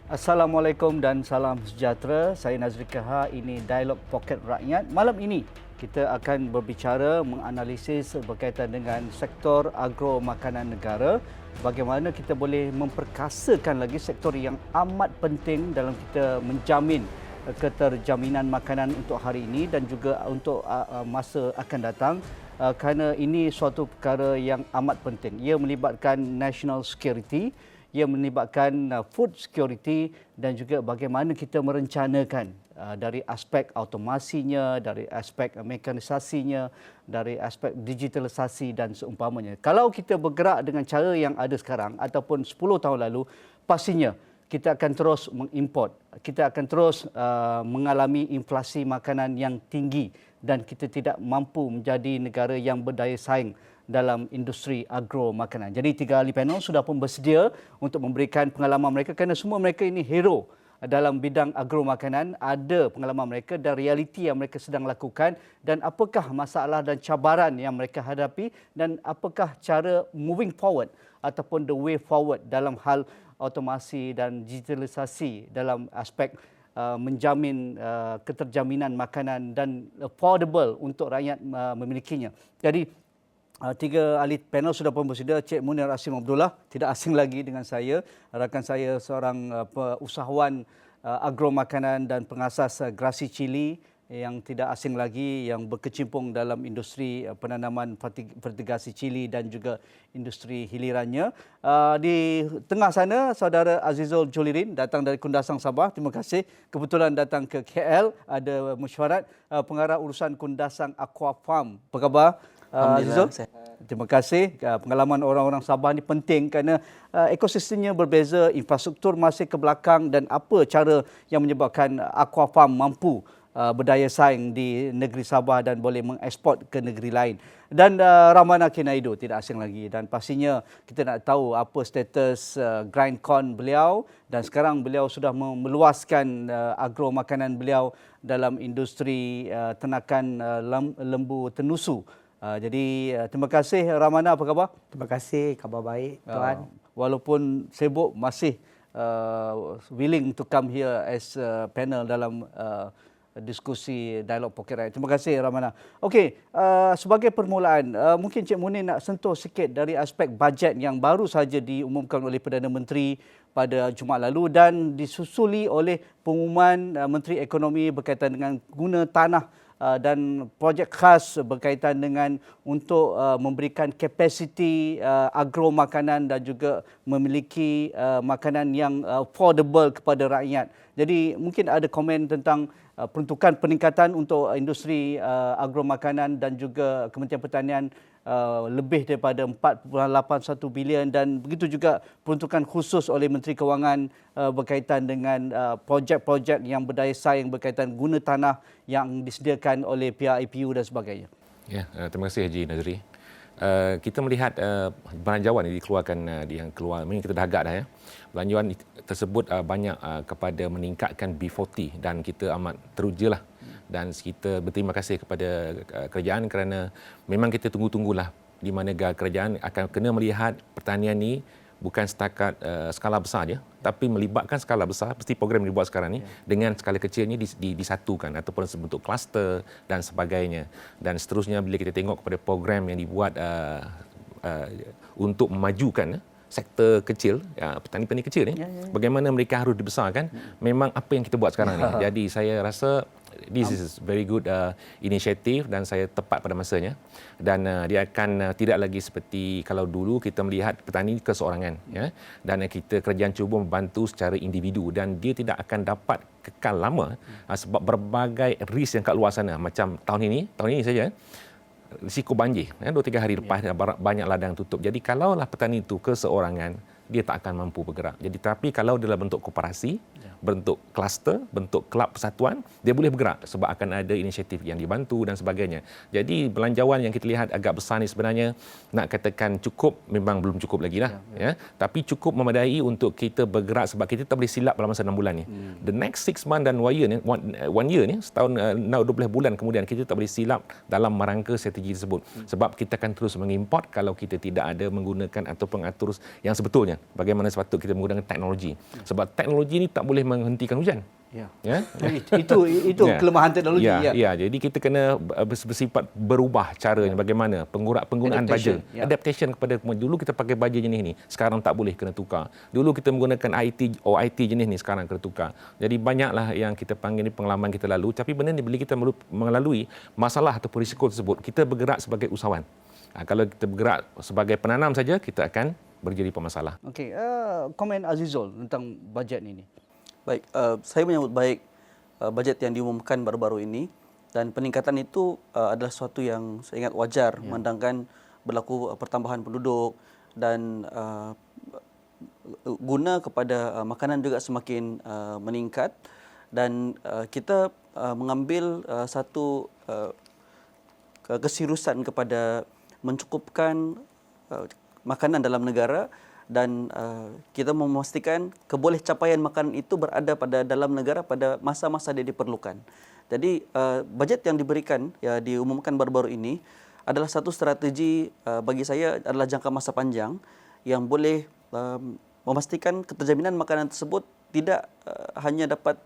Assalamualaikum dan salam sejahtera. Saya Nazri Kaha, ini Dialog Poket Rakyat. Malam ini kita akan berbicara menganalisis berkaitan dengan sektor agro makanan negara. Bagaimana kita boleh memperkasakan lagi sektor yang amat penting dalam kita menjamin keterjaminan makanan untuk hari ini dan juga untuk masa akan datang. Kerana ini suatu perkara yang amat penting. Ia melibatkan national security, ia melibatkan food security dan juga bagaimana kita merencanakan dari aspek automasinya, dari aspek mekanisasinya, dari aspek digitalisasi dan seumpamanya. Kalau kita bergerak dengan cara yang ada sekarang ataupun 10 tahun lalu, pastinya kita akan terus mengimport, kita akan terus mengalami inflasi makanan yang tinggi dan kita tidak mampu menjadi negara yang berdaya saing dalam industri agro makanan. Jadi 3 ahli panel sudah pun bersedia untuk memberikan pengalaman mereka kerana semua mereka ini hero dalam bidang agro makanan, ada pengalaman mereka dan realiti yang mereka sedang lakukan dan apakah masalah dan cabaran yang mereka hadapi dan apakah cara moving forward ataupun the way forward dalam hal automasi dan digitalisasi dalam aspek menjamin keterjaminan makanan dan affordable untuk rakyat memilikinya. Jadi 3 ahli panel sudah pun bersedia. Cik Munir Asim Abdullah, tidak asing lagi dengan saya. Rakan saya seorang usahawan agro makanan dan pengasas Grasi Chili yang tidak asing lagi, yang berkecimpung dalam industri penanaman vertigasi cili dan juga industri hilirannya. Di tengah sana, saudara Azizul Jolirin datang dari Kundasang Sabah. Terima kasih. Kebetulan datang ke KL, ada mesyuarat pengarah urusan Kundasang Aqua Farm. Apa khabar? Azizul? Terima kasih. Pengalaman orang-orang Sabah ni penting kerana ekosistemnya berbeza, infrastruktur masih ke belakang dan apa cara yang menyebabkan Aqua Farm mampu berdaya saing di negeri Sabah dan boleh mengeksport ke negeri lain. Dan Ramana Kinaido tidak asing lagi dan pastinya kita nak tahu apa status grindcorn beliau dan sekarang beliau sudah meluaskan agro makanan beliau dalam industri ternakan lembu tenusu. Jadi terima kasih Ramana, apa khabar? Terima kasih, khabar baik Tuan. Walaupun sibuk masih willing to come here as a panel dalam diskusi Dialog Poket Rakyat. Terima kasih Ramana. Okey, sebagai permulaan, mungkin Cik Munir nak sentuh sikit dari aspek bajet yang baru saja diumumkan oleh Perdana Menteri pada Jumaat lalu dan disusuli oleh pengumuman Menteri Ekonomi berkaitan dengan guna tanah dan projek khas berkaitan dengan untuk memberikan kapasiti agro makanan dan juga memiliki makanan yang affordable kepada rakyat. Jadi mungkin ada komen tentang peruntukan peningkatan untuk industri agro makanan dan juga Kementerian Pertanian lebih daripada 4.81 bilion dan begitu juga peruntukan khusus oleh Menteri Kewangan berkaitan dengan projek-projek yang berdaya saing berkaitan guna tanah yang disediakan oleh pihak IPU dan sebagainya. Ya, terima kasih Haji Nazri. Kita melihat belanjawan yang dikeluarkan yang keluar, ini kita dah agak dah ya. Belanjawan tersebut banyak kepada meningkatkan B40 dan kita amat teruja lah. Dan kita berterima kasih kepada kerajaan kerana memang kita tunggu-tunggulah di mana kerajaan akan kena melihat pertanian ni bukan setakat skala besar je, tapi melibatkan skala besar, mesti program yang dibuat sekarang ni dengan skala kecil ni disatukan ataupun sebentuk kluster dan sebagainya. Dan seterusnya bila kita tengok kepada program yang dibuat untuk memajukan sektor kecil, petani-petani kecil ni, bagaimana mereka harus dibesarkan, memang apa yang kita buat sekarang ni. Jadi saya rasa this is very good initiative dan saya tepat pada masanya dan dia akan tidak lagi seperti kalau dulu kita melihat petani keseorangan ya, dan kita kerajaan cuba membantu secara individu dan dia tidak akan dapat kekal lama sebab berbagai risk yang kat luar sana macam tahun ini saja risiko banjir 2-3 hari lepas banyak ladang tutup. Jadi kalaulah petani itu keseorangan dia tak akan mampu bergerak. Jadi tapi kalau dalam bentuk koperasi, bentuk kluster, bentuk kelab persatuan, dia boleh bergerak sebab akan ada inisiatif yang dibantu dan sebagainya. Jadi belanjawan yang kita lihat agak besar ni sebenarnya nak katakan cukup, memang belum cukup lagi lah. Ya. Tapi cukup memadai untuk kita bergerak sebab kita tak boleh silap dalam masa 6 bulan ni. The next 6 months dan 1 year ni, 1 year ni, setahun 12 bulan kemudian kita tak boleh silap dalam merangka strategi tersebut. Sebab kita akan terus mengimport kalau kita tidak ada menggunakan ataupun atur yang sebetulnya tekniknya, bagaimana sepatut kita menggunakan teknologi. Sebab teknologi ni tak boleh menghentikan hujan. Ya. Ya. Itu kelemahan teknologi. Ya, jadi kita kena bersifat berubah caranya, bagaimana penggunaan baja. Adaptation kepada dulu kita pakai baja jenis ni, sekarang tak boleh, kena tukar. Dulu kita menggunakan OIT jenis ni, sekarang kena tukar. Jadi banyaklah yang kita panggil ni pengalaman kita lalu, tapi benda ni bila kita melalui masalah ataupun risiko tersebut, kita bergerak sebagai usahawan. Kalau kita bergerak sebagai penanam saja, kita akan berjadi pemasalah. Okey, komen Azizul tentang bajet ini. Baik, saya menyambut baik bajet yang diumumkan baru-baru ini, dan peningkatan itu adalah sesuatu yang saya ingat wajar memandangkan berlaku pertambahan penduduk dan guna kepada makanan juga semakin meningkat, dan kita mengambil satu keseriusan kepada mencukupkan makanan dalam negara, dan kita memastikan keboleh capaian makanan itu berada pada dalam negara pada masa-masa dia diperlukan. Jadi bajet yang diberikan, diumumkan baru-baru ini adalah satu strategi bagi saya adalah jangka masa panjang yang boleh memastikan keterjaminan makanan tersebut tidak hanya dapat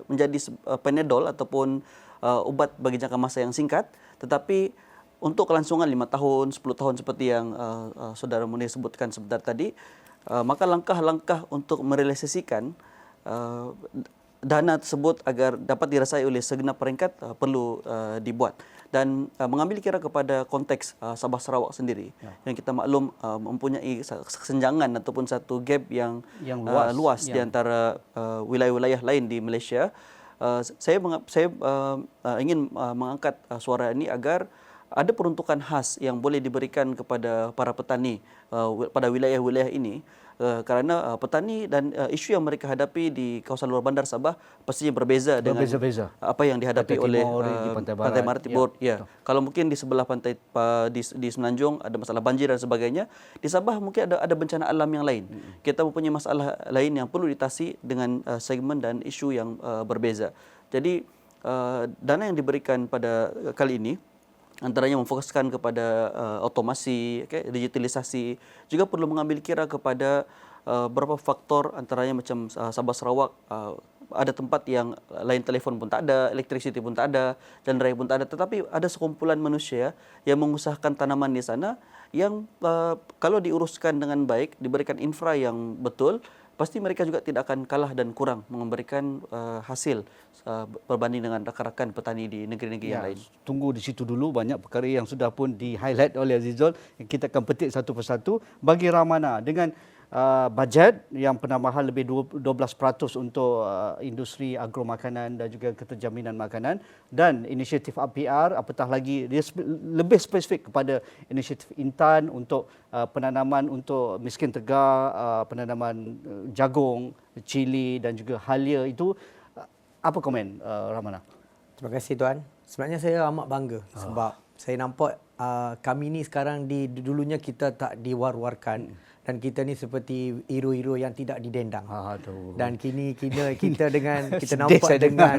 menjadi Panadol ataupun ubat bagi jangka masa yang singkat, tetapi untuk kelangsungan 5 tahun, 10 tahun seperti yang Saudara Munir sebutkan sebentar tadi, maka langkah-langkah untuk merealisasikan dana tersebut agar dapat dirasai oleh segenap peringkat perlu dibuat. Dan mengambil kira kepada konteks Sabah Sarawak sendiri, yang kita maklum mempunyai kesenjangan ataupun satu gap yang luas di antara wilayah-wilayah lain di Malaysia. Saya ingin mengangkat suara ini agar ada peruntukan khas yang boleh diberikan kepada para petani pada wilayah-wilayah ini, kerana petani dan isu yang mereka hadapi di kawasan luar bandar Sabah pastinya berbeza dengan apa yang dihadapi oleh Pantai Barat Timur. Kalau mungkin di sebelah pantai di Semenanjung ada masalah banjir dan sebagainya, di Sabah mungkin ada bencana alam yang lain. Kita mempunyai masalah lain yang perlu ditasi dengan segmen dan isu yang berbeza. Jadi dana yang diberikan pada kali ini antaranya memfokuskan kepada otomasi, digitalisasi, juga perlu mengambil kira kepada beberapa faktor, antaranya macam Sabah Sarawak ada tempat yang lain telefon pun tak ada, elektrisiti pun tak ada, jalan raya pun tak ada, tetapi ada sekumpulan manusia yang mengusahakan tanaman di sana yang kalau diuruskan dengan baik, diberikan infra yang betul, pasti mereka juga tidak akan kalah dan kurang memberikan hasil berbanding dengan rakan-rakan petani di negeri-negeri yang lain. Tunggu di situ dulu, banyak perkara yang sudah pun di-highlight oleh Azizul. Kita akan petik satu persatu. Bagi Ramana, dengan bajet yang penambahan lebih 12% untuk industri agromakanan dan juga keterjaminan makanan, dan inisiatif APR, apatah lagi dia lebih spesifik kepada inisiatif Intan untuk penanaman untuk miskin tegar, penanaman jagung, cili dan juga halia itu. Apa komen Ramana? Terima kasih Tuan. Sebenarnya saya amat bangga sebab saya nampak kami ni sekarang dulunya kita tak diwar-warkan dan kita ni seperti hero-hero yang tidak didendang. Dan kini kita dengan kita nampak dengan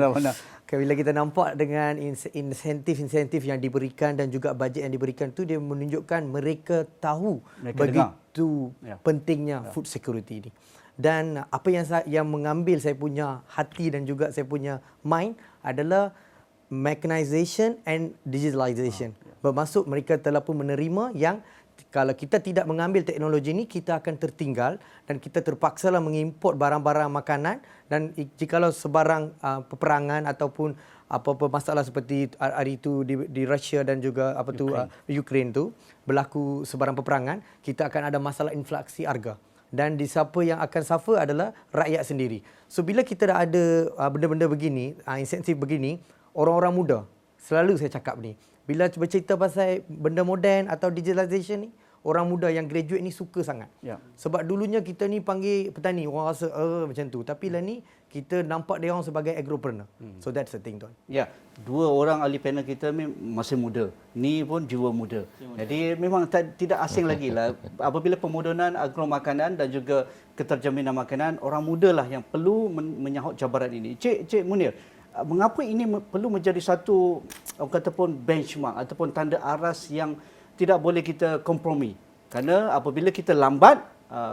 bila kita nampak dengan insentif-insentif yang diberikan dan juga bajet yang diberikan tu, dia menunjukkan mereka tahu begitu pentingnya food security ni. Dan apa yang mengambil saya punya hati dan juga saya punya mind adalah mechanization and digitalization. Bermaksud mereka telah pun menerima yang kalau kita tidak mengambil teknologi ini, kita akan tertinggal dan kita terpaksalah mengimport barang-barang makanan, dan jikalau sebarang peperangan ataupun apa-apa masalah seperti hari itu di Rusia dan juga Ukraine tu berlaku sebarang peperangan, kita akan ada masalah inflasi harga. Dan di siapa yang akan suffer adalah rakyat sendiri. So bila kita dah ada benda-benda begini, insentif begini, orang-orang muda, selalu saya cakap ni, bila bercerita pasal benda moden atau digitalization ni, orang muda yang graduate ni suka sangat. Sebab dulunya kita ni panggil petani, orang rasa macam tu. Tapi lah ni kita nampak dia orang sebagai agropreneur. So that's the thing tuan. Dua orang ahli panel kita masih muda. Ni pun jiwa muda. Jadi memang tidak asing lagi lah. Apabila pemodenan agromakanan dan juga keterjaminan makanan, orang muda lah yang perlu menyahut cabaran ini. Cik Munir, mengapa ini perlu menjadi satu kataupun benchmark ataupun tanda aras yang tidak boleh kita kompromi? Kerana apabila kita lambat,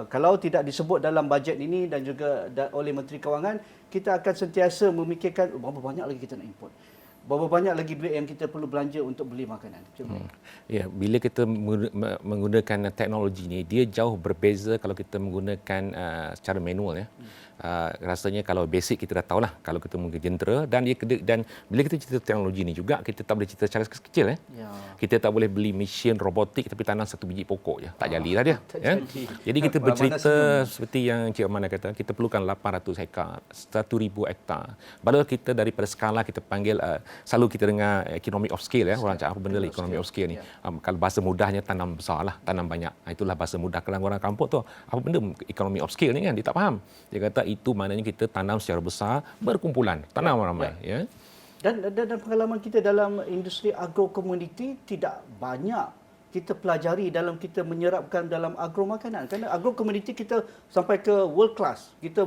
Kalau tidak disebut dalam bajet ini dan juga oleh Menteri Kewangan, kita akan sentiasa memikirkan berapa banyak lagi kita nak import. Berapa banyak lagi duit yang kita perlu belanja untuk beli makanan. Ya, bila kita menggunakan teknologi ni, dia jauh berbeza kalau kita menggunakan secara manual ya. Rasanya kalau basic kita dah tahulah kalau kita menggunakan jentera dan bila kita cerita teknologi ni juga kita tak boleh cerita secara kecil ya. Kita tak boleh beli mesin robotik tapi tanam satu biji pokok je. Tak jadilah dia ya. Jadi kita bercerita seperti yang Cik Amanda kata, kita perlukan 800 hektar, 1,000 hektar. Padahal kita daripada skala kita panggil selalu kita dengar economy of scale ya, orang cakap apa benda lah economy of scale ni. Kalau bahasa mudahnya tanam besar lah, tanam banyak. Itulah bahasa mudah kalau orang kampung tu. Apa benda economy of scale ni kan, dia tak faham. Dia kata itu maknanya kita tanam secara besar, berkumpulan, tanam ramai ya. Dan pengalaman kita dalam industri agrokomoditi tidak banyak kita pelajari dalam kita menyerapkan dalam agromakanan. Kerana agrokomoditi kita sampai ke world class. Kita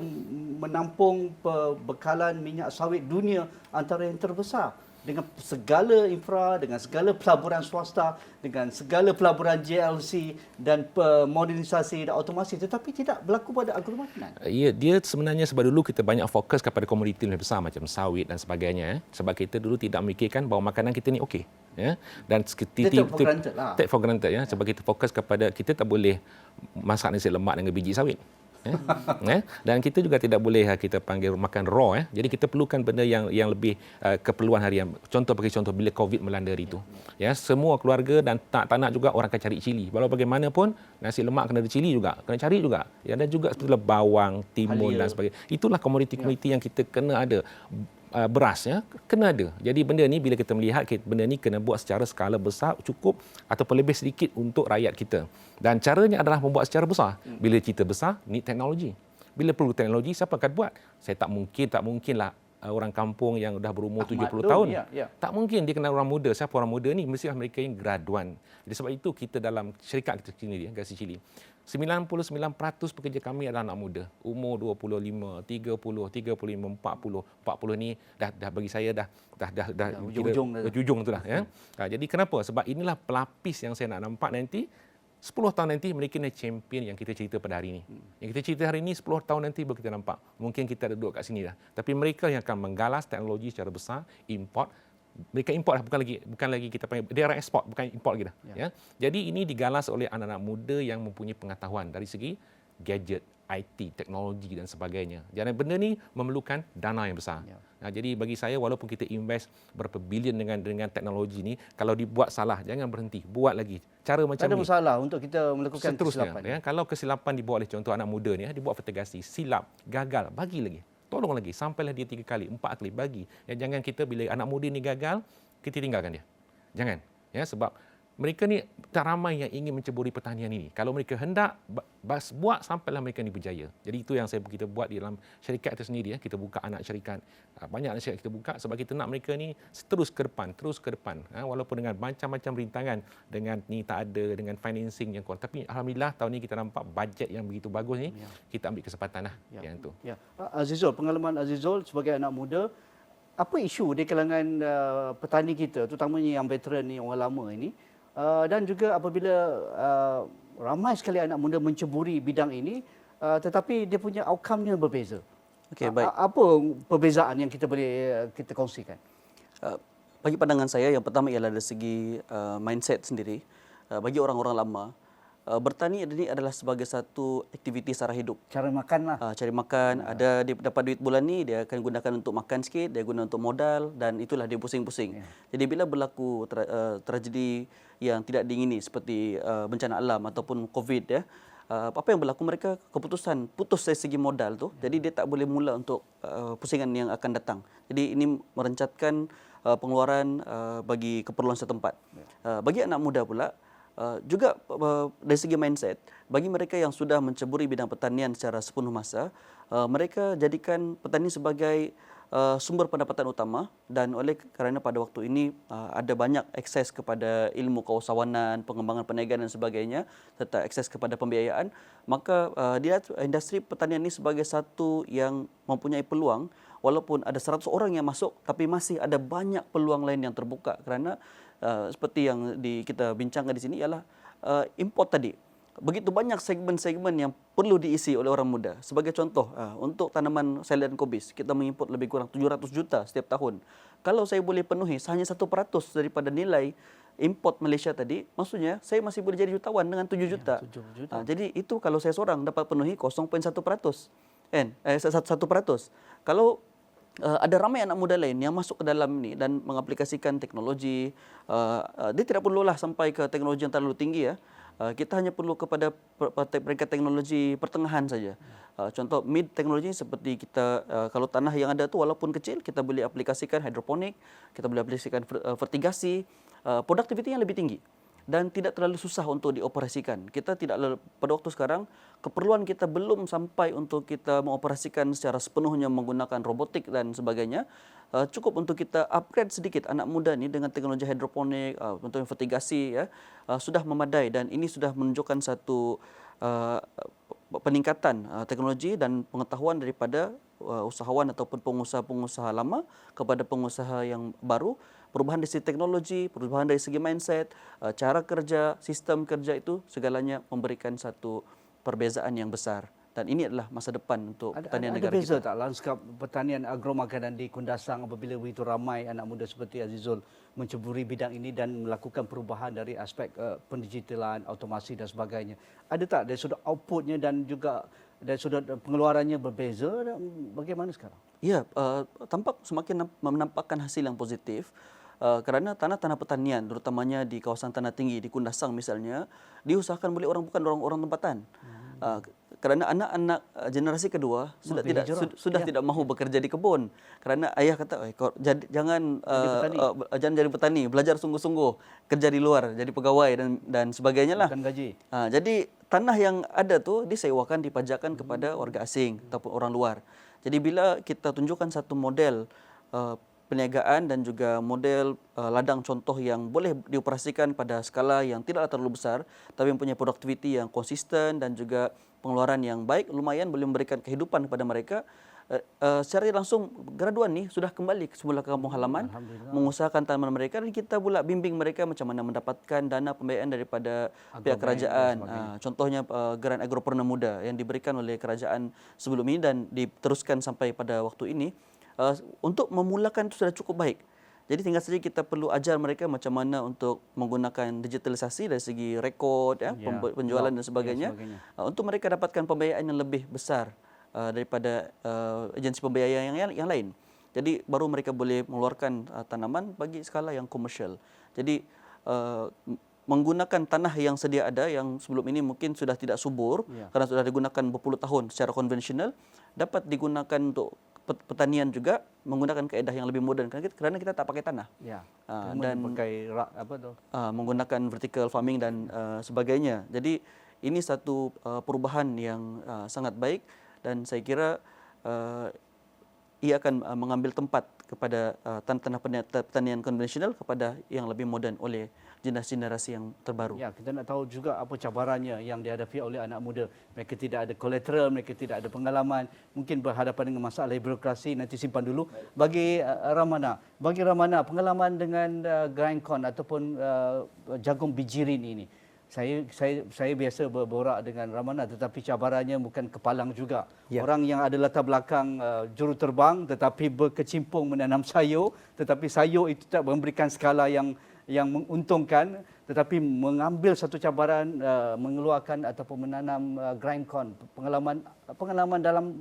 menampung pembekalan minyak sawit dunia antara yang terbesar. Dengan segala infra, dengan segala pelaburan swasta, dengan segala pelaburan JLC dan modernisasi dan otomasi, tetapi tidak berlaku pada agromakanan. Ya, dia sebenarnya sebab dulu kita banyak fokus kepada komoditi lebih besar macam sawit dan sebagainya. Sebab kita dulu tidak memikirkan bahawa makanan kita ni okey. Ya, dan take for granted ya, sebab kita fokus kepada kita tak boleh masak nasi lemak dengan biji sawit. Dan kita juga tidak boleh kita panggil makan raw ya. Jadi kita perlukan benda yang lebih keperluan harian. Bagi contoh bila COVID melanda hari itu. Ya, semua keluarga dan tak nak juga orang akan cari cili. Walau bagaimanapun nasi lemak kena ada cili juga, kena cari juga. Ya, dan juga seperti bawang, timun dan sebagainya. Itulah komoditi-komoditi yang kita kena ada. Beras ya kena ada. Jadi benda ni bila kita melihat benda ni kena buat secara skala besar cukup ataupun lebih sedikit untuk rakyat kita. Dan caranya adalah membuat secara besar. Bila cerita besar ni teknologi. Bila perlu teknologi siapa akan buat? Saya tak mungkinlah orang kampung yang dah berumur 70 tahun. Tak mungkin dia kena orang muda. Siapa orang muda ni? Mestilah mereka yang graduan. Jadi sebab itu kita dalam syarikat kita sini Gasi Chili 99% pekerja kami adalah anak muda. Umur 25, 30, 35, 40. 40 ni dah bagi saya dah ujung tu dah ya. Jadi kenapa? Sebab inilah pelapis yang saya nak nampak nanti 10 tahun nanti mereka ni champion yang kita cerita pada hari ini. Yang kita cerita hari ini 10 tahun nanti baru kita nampak. Mungkin kita ada duduk kat sini dah. Tapi mereka yang akan menggalas teknologi secara besar, import. Mereka import bukan lagi kita panggil dia orang ekspor, bukan import lagi dah. Ya. Jadi ini digalas oleh anak-anak muda yang mempunyai pengetahuan dari segi gadget, IT, teknologi dan sebagainya. Jadi benda ni memerlukan dana yang besar. Jadi bagi saya walaupun kita invest berapa bilion dengan teknologi ni, kalau dibuat salah jangan berhenti, buat lagi. Cara macam ni. Ada masalah untuk kita melakukan kesilapan. Ya, kalau kesilapan dibuat oleh contoh anak muda ni, dibuat vertigasi, silap, gagal, bagi lagi. Tolong lagi, sampailah dia 3 kali, 4 kali, bagi. Ya, jangan kita bila anak muda ni gagal, kita tinggalkan dia. Jangan. Ya, sebab mereka ni tak ramai yang ingin menceburi pertanian ini. Kalau mereka hendak buat sampailah mereka ni berjaya. Jadi itu yang kita buat di dalam syarikat itu sendiri ya. Kita buka anak syarikat. Banyak anak syarikat kita buka sebab kita nak mereka ni terus ke depan. Walaupun dengan macam-macam rintangan, dengan ni tak ada, dengan financing yang kurang. Tapi alhamdulillah tahun ni kita nampak bajet yang begitu bagus ni, kita ambil kesempatan lah yang tu. Ya. Azizul, pengalaman Azizul sebagai anak muda, apa isu di kalangan petani kita, terutamanya yang veteran ni, orang lama ini, dan juga apabila ramai sekali anak muda menceburi bidang ini, tetapi dia punya outcome-nya berbeza. Okey, baik. Apa perbezaan yang kita kongsikan? Bagi pandangan saya, yang pertama ialah dari segi mindset sendiri. Bagi orang-orang lama, bertani ini adalah sebagai satu aktiviti sara hidup. Cara makan lah. Cari makan, ada dia dapat duit bulan ni, dia akan gunakan untuk makan sikit, dia guna untuk modal dan itulah dia pusing-pusing. Jadi bila berlaku tragedi yang tidak diingini seperti bencana alam ataupun COVID ya, apa yang berlaku, mereka keputusan putus dari segi modal tu. Jadi dia tak boleh mula untuk pusingan yang akan datang. Jadi ini merencatkan pengeluaran bagi keperluan setempat. Bagi anak muda pula, juga dari segi mindset, bagi mereka yang sudah menceburi bidang pertanian secara sepenuh masa, mereka jadikan petani sebagai sumber pendapatan utama, dan oleh kerana pada waktu ini ada banyak akses kepada ilmu keusahawanan, pengembangan perniagaan dan sebagainya, serta akses kepada pembiayaan, maka industri pertanian ini sebagai satu yang mempunyai peluang. Walaupun ada 100 orang yang masuk, tapi masih ada banyak peluang lain yang terbuka kerana seperti yang kita bincangkan di sini ialah import tadi. begitu banyak segmen-segmen yang perlu diisi oleh orang muda. Sebagai contoh, untuk tanaman sel dan kobis, kita mengimport lebih kurang 700 juta setiap tahun. Kalau saya boleh penuhi hanya 1% daripada nilai import Malaysia tadi, maksudnya saya masih boleh jadi jutawan dengan 7 juta. Ya, 7 juta. Jadi itu kalau saya seorang dapat penuhi 0.1%. 1%. Kalau ada ramai anak muda lain yang masuk ke dalam ni dan mengaplikasikan teknologi, dia tidak perlulah sampai ke teknologi yang terlalu tinggi ya. Kita hanya perlu kepada peringkat teknologi pertengahan saja. Contoh mid teknologi seperti kita, kalau tanah yang ada tu walaupun kecil, kita boleh aplikasikan hidroponik, kita boleh aplikasikan vertigasi, produktivitinya lebih tinggi dan tidak terlalu susah untuk dioperasikan. Kita tidak, pada waktu sekarang keperluan kita belum sampai untuk kita mengoperasikan secara sepenuhnya menggunakan robotik dan sebagainya. Cukup untuk kita upgrade sedikit anak muda ni dengan teknologi hidroponik, untuk vertigasi ya, sudah memadai dan ini sudah menunjukkan satu peningkatan teknologi dan pengetahuan daripada usahawan ataupun pengusaha-pengusaha lama kepada pengusaha yang baru. Perubahan dari segi teknologi, perubahan dari segi mindset, cara kerja, sistem kerja itu segalanya memberikan satu perbezaan yang besar. Dan ini adalah masa depan untuk pertanian negara Ada beza kita. tak lanskap pertanian agromakanan di Kundasang apabila begitu ramai anak muda seperti Azizul menceburi bidang ini dan melakukan perubahan dari aspek pendigitalan, automasi dan sebagainya. Ada tak dari sudut outputnya dan juga dari sudut pengeluarannya berbeza? Bagaimana sekarang? Ya, tampak semakin menampakkan hasil yang positif. Kerana tanah-tanah pertanian, terutamanya di kawasan tanah tinggi, di Kundasang misalnya, diusahakan oleh bukan orang-orang tempatan. Kerana anak-anak generasi kedua sudah tidak mahu bekerja di kebun. Kerana ayah kata, jangan jadi petani, belajar sungguh-sungguh, kerja di luar, jadi pegawai dan sebagainya lah. Bukan gaji. Jadi tanah yang ada tu disewakan, dipajakan kepada warga asing ataupun orang luar. Jadi bila kita tunjukkan satu model perniagaan dan juga model ladang contoh yang boleh dioperasikan pada skala yang tidak terlalu besar tapi mempunyai produktiviti yang konsisten dan juga pengeluaran yang baik, lumayan boleh memberikan kehidupan kepada mereka, secara langsung graduan ni sudah kembali ke semula kampung halaman, mengusahakan tanaman mereka dan kita pula bimbing mereka macam mana mendapatkan dana pembiayaan daripada pihak kerajaan. Contohnya Geran Agropreneur Muda yang diberikan oleh kerajaan sebelum ini dan diteruskan sampai pada waktu ini. Untuk memulakan itu sudah cukup baik. Jadi tinggal saja kita perlu ajar mereka macam mana untuk menggunakan digitalisasi dari segi rekod, penjualan dan sebagainya. Untuk mereka dapatkan pembiayaan yang lebih besar daripada agensi pembiayaan yang lain. Jadi baru mereka boleh mengeluarkan tanaman bagi skala yang komersial. Jadi menggunakan tanah yang sedia ada yang sebelum ini mungkin sudah tidak subur kerana sudah digunakan berpuluh tahun secara konvensional, dapat digunakan untuk pertanian juga menggunakan kaedah yang lebih moden kerana kita tak pakai tanah. Dan pakai menggunakan vertical farming dan sebagainya. Jadi ini satu perubahan yang sangat baik dan saya kira ia akan mengambil tempat kepada tanah pertanian konvensional kepada yang lebih moden oleh generasi yang terbaru. Ya, kita nak tahu juga apa cabarannya yang dihadapi oleh anak muda. Mereka tidak ada collateral, mereka tidak ada pengalaman, mungkin berhadapan dengan masalah birokrasi. Nanti simpan dulu. Bagi Ramana, pengalaman dengan grindcorn ataupun jagung bijirin ini. Saya biasa berborak dengan Ramana, tetapi cabarannya bukan kepalang juga. Orang yang ada latar belakang juruterbang tetapi berkecimpung menanam sayur, tetapi sayur itu tak memberikan skala yang menguntungkan, tetapi mengambil satu cabaran mengeluarkan ataupun menanam grindcorn. Pengalaman dalam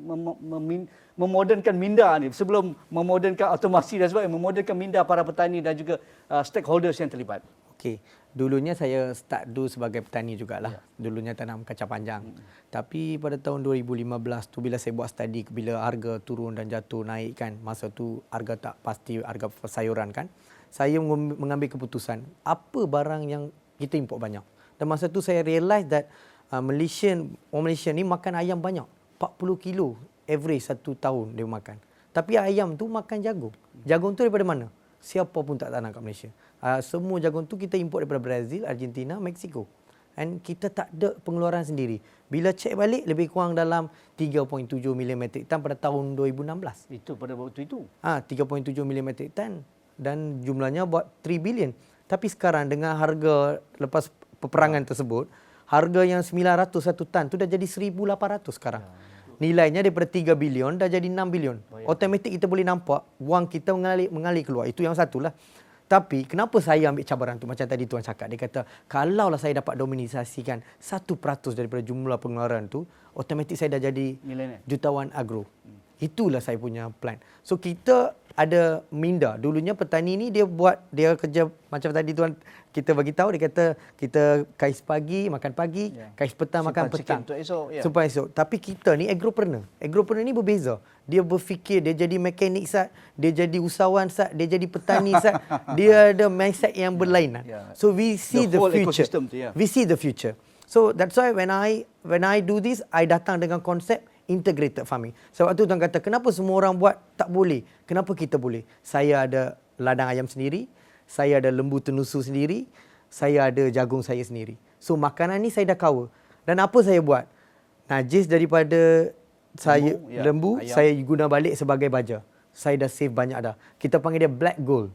memodernkan minda ni, sebelum memodernkan automasi dan sebagainya, memodernkan minda para petani dan juga stakeholders yang terlibat. Okey, dulunya saya start dulu sebagai petani jugalah. Dulunya tanam kacang panjang. Tapi pada tahun 2015 tu bila saya buat study, bila harga turun dan jatuh naik kan, masa tu harga tak pasti, harga sayuran kan, saya mengambil keputusan apa barang yang kita import banyak. Dan masa tu saya realise that orang Malaysia ni makan ayam banyak. 40 kilo average satu tahun dia makan. Tapi ayam tu makan jagung. Jagung tu daripada mana? Siapa pun tak tanam kat Malaysia. Semua jagung tu kita import daripada Brazil, Argentina, Mexico. Dan kita tak ada pengeluaran sendiri. Bila cek balik lebih kurang dalam 3.7 million metric ton pada tahun 2016. Itu pada waktu itu. 3.7 million metric ton. Dan jumlahnya buat 3 billion. Tapi sekarang dengan harga lepas peperangan tersebut, Harga yang 900 satu tan tu dah jadi 1,800 sekarang. Nilainya daripada 3 bilion dah jadi 6 bilion. Automatik kita boleh nampak wang kita mengalir keluar. Itu yang satulah. Tapi kenapa saya ambil cabaran tu? Macam tadi Tuan cakap, dia kata kalaulah saya dapat dominasikan 1% daripada jumlah pengeluaran tu, automatik saya dah jadi jutawan agro. Itulah saya punya plan. So kita ada minda. Dulunya petani ni dia kerja macam tadi Tuan kita bagi tahu, dia kata kita kais pagi makan pagi, kais petang makan petang. Supaya esok. Tapi kita ni agropreneur. Agropreneur ni berbeza. Dia berfikir, dia jadi mekanik sat, dia jadi usahawan sat, dia jadi petani sat. Dia ada mindset yang berlainan. So we see the future. We see the future. So that's why when I do this, I datang dengan konsep integrated farming. Sebab tu Tuan kata, kenapa semua orang buat tak boleh? Kenapa kita boleh? Saya ada ladang ayam sendiri, saya ada lembu tenusu sendiri, saya ada jagung saya sendiri. So makanan ni saya dah cover. Dan apa saya buat? Najis daripada lembu saya guna balik sebagai baja. Saya dah save banyak dah. Kita panggil dia black gold.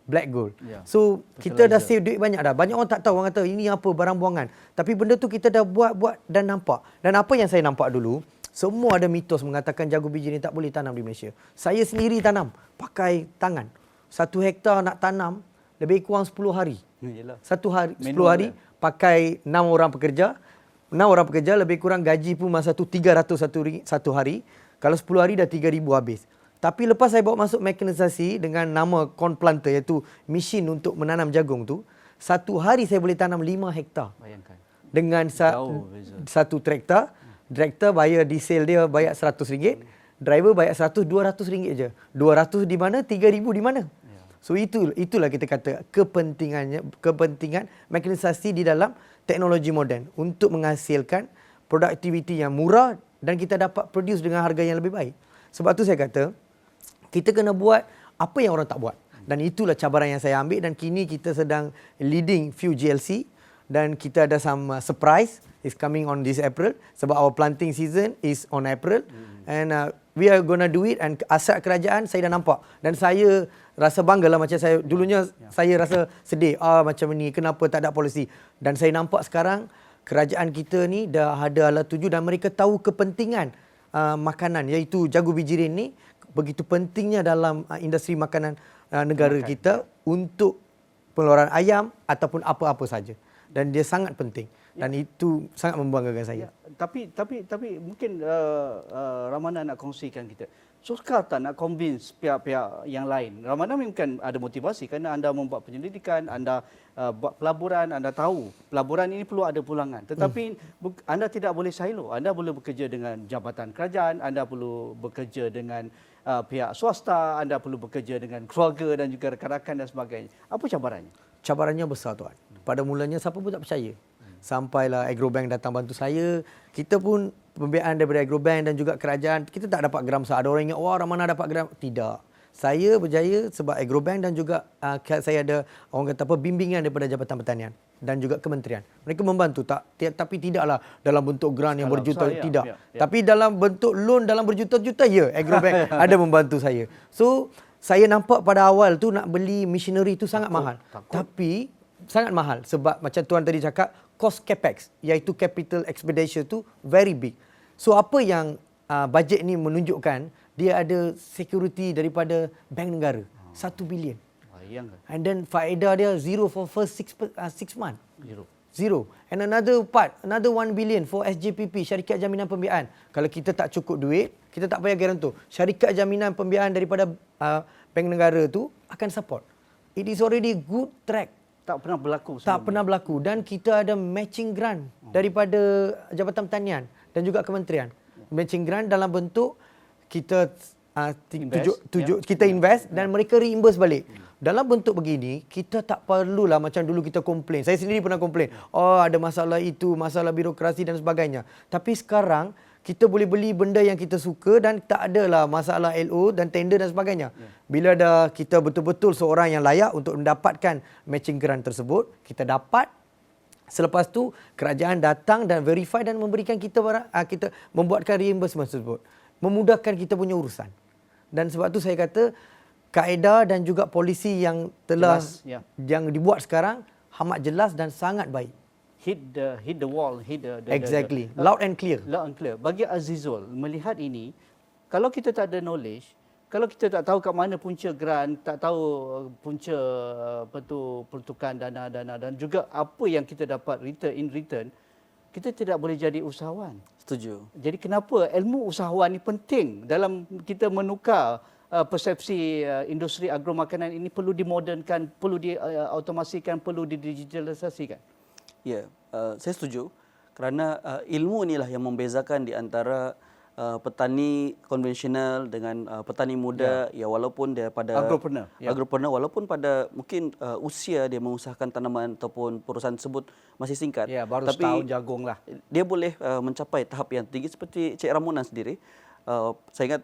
Black gold. So kita dah save duit banyak dah. Banyak orang tak tahu, orang kata ini apa, barang buangan. Tapi benda tu kita dah buat dan nampak. Dan apa yang saya nampak dulu, semua ada mitos mengatakan jagung biji ni tak boleh tanam di Malaysia. Saya sendiri tanam pakai tangan. 1 hektar nak tanam lebih kurang 10 hari. 1 hari 10 hari pakai 6 orang pekerja. 6 orang pekerja lebih kurang gaji pun masa tu 300 satu hari. Kalau 10 hari dah 3,000 habis. Tapi lepas saya bawa masuk mekanisasi dengan nama corn planter, iaitu mesin untuk menanam jagung tu, 1 hari saya boleh tanam 5 hektar. Bayangkan. Dengan satu traktor. Direktur bayar diesel dia bayar RM100, driver bayar RM100, RM200 je. 200 di mana, 3,000 di mana? So itulah kita kata kepentingan mekanisasi di dalam teknologi moden untuk menghasilkan produktiviti yang murah dan kita dapat produce dengan harga yang lebih baik. Sebab tu saya kata kita kena buat apa yang orang tak buat. Dan itulah cabaran yang saya ambil, dan kini kita sedang leading few GLC dan kita ada some surprise is coming on this April sebab our planting season is on April and we are gonna do it, and asas kerajaan saya dah nampak dan saya rasa bangga lah. Macam saya dulunya saya rasa sedih macam ni kenapa tak ada polisi, dan saya nampak sekarang kerajaan kita ni dah ada alat tuju dan mereka tahu kepentingan makanan iaitu jagung bijirin ni begitu pentingnya dalam industri makanan negara kita untuk pengeluaran ayam ataupun apa-apa saja, dan dia sangat penting. Dan itu sangat membanggakan saya. Tapi mungkin Ramana nak kongsikan kita. Sukar tak nak convince pihak-pihak yang lain? Ramana mungkin ada motivasi kerana anda membuat penyelidikan, anda buat pelaburan, anda tahu pelaburan ini perlu ada pulangan. Tetapi anda tidak boleh silo. Anda boleh bekerja dengan jabatan kerajaan, anda perlu bekerja dengan pihak swasta, anda perlu bekerja dengan keluarga dan juga rakan-rakan dan sebagainya. Apa cabarannya? Cabarannya besar, Tuan. Pada mulanya siapa pun tak percaya. Sampailah Agrobank datang bantu saya. Kita pun pembiayaan daripada Agrobank dan juga kerajaan. Kita tak dapat gram sah. Ada orang ingat, wah Ramana dapat gram. Tidak. Saya berjaya sebab Agrobank dan juga saya ada orang kata bimbingan daripada Jabatan Pertanian dan juga kementerian. Mereka membantu tapi tidaklah dalam bentuk grant yang berjuta, tidak. Tapi dalam bentuk loan dalam berjuta-juta, Agrobank ada membantu saya. So saya nampak pada awal tu nak beli machinery tu sangat mahal. Tapi sangat mahal sebab macam Tuan tadi cakap, cost capex iaitu capital expenditure tu very big. So apa yang bajet ni menunjukkan, dia ada security daripada bank negara 1 bilion. And then faedah dia zero for first 6 months. Zero. And another 1 billion for SJPP, syarikat jaminan pembiayaan. Kalau kita tak cukup duit, kita tak payah garantor. Syarikat jaminan pembiayaan daripada bank negara tu akan support. It is already good track. Tak pernah berlaku. Tak pernah berlaku. Dan kita ada matching grant daripada Jabatan Pertanian dan juga kementerian. Matching grant dalam bentuk kita invest dan mereka reimburse balik. Dalam bentuk begini, kita tak perlulah macam dulu kita komplain. Saya sendiri pernah komplain. Ada masalah itu, masalah birokrasi dan sebagainya. Tapi sekarang kita boleh beli benda yang kita suka dan tak adalah masalah LO dan tender dan sebagainya. Bila dah kita betul-betul seorang yang layak untuk mendapatkan matching grant tersebut, kita dapat. Selepas tu kerajaan datang dan verify dan memberikan kita kita membuatkan reimbursement tersebut. Memudahkan kita punya urusan. Dan sebab tu saya kata kaedah dan juga polisi yang telah yang dibuat sekarang amat jelas dan sangat baik. hit the wall, Exactly. Loud and clear. Loud and clear. Bagi Azizul melihat ini, kalau kita tak ada knowledge, kalau kita tak tahu kat mana punca grant, tak tahu punca peruntukan dana-dana dan juga apa yang kita dapat in return, kita tidak boleh jadi usahawan. Setuju. Jadi kenapa ilmu usahawan ini penting dalam kita menukar persepsi industri agromakanan ini perlu dimodernkan, perlu diautomasikan, perlu didigitalisasikan? Ya, saya setuju kerana ilmu inilah yang membezakan di antara petani konvensional dengan petani muda ya walaupun dia pada agropreneur walaupun pada mungkin usia dia mengusahakan tanaman ataupun perusahaan tersebut masih singkat, baru tapi setahun jagung lah, dia boleh mencapai tahap yang tinggi seperti Cik Ramonan sendiri. Saya ingat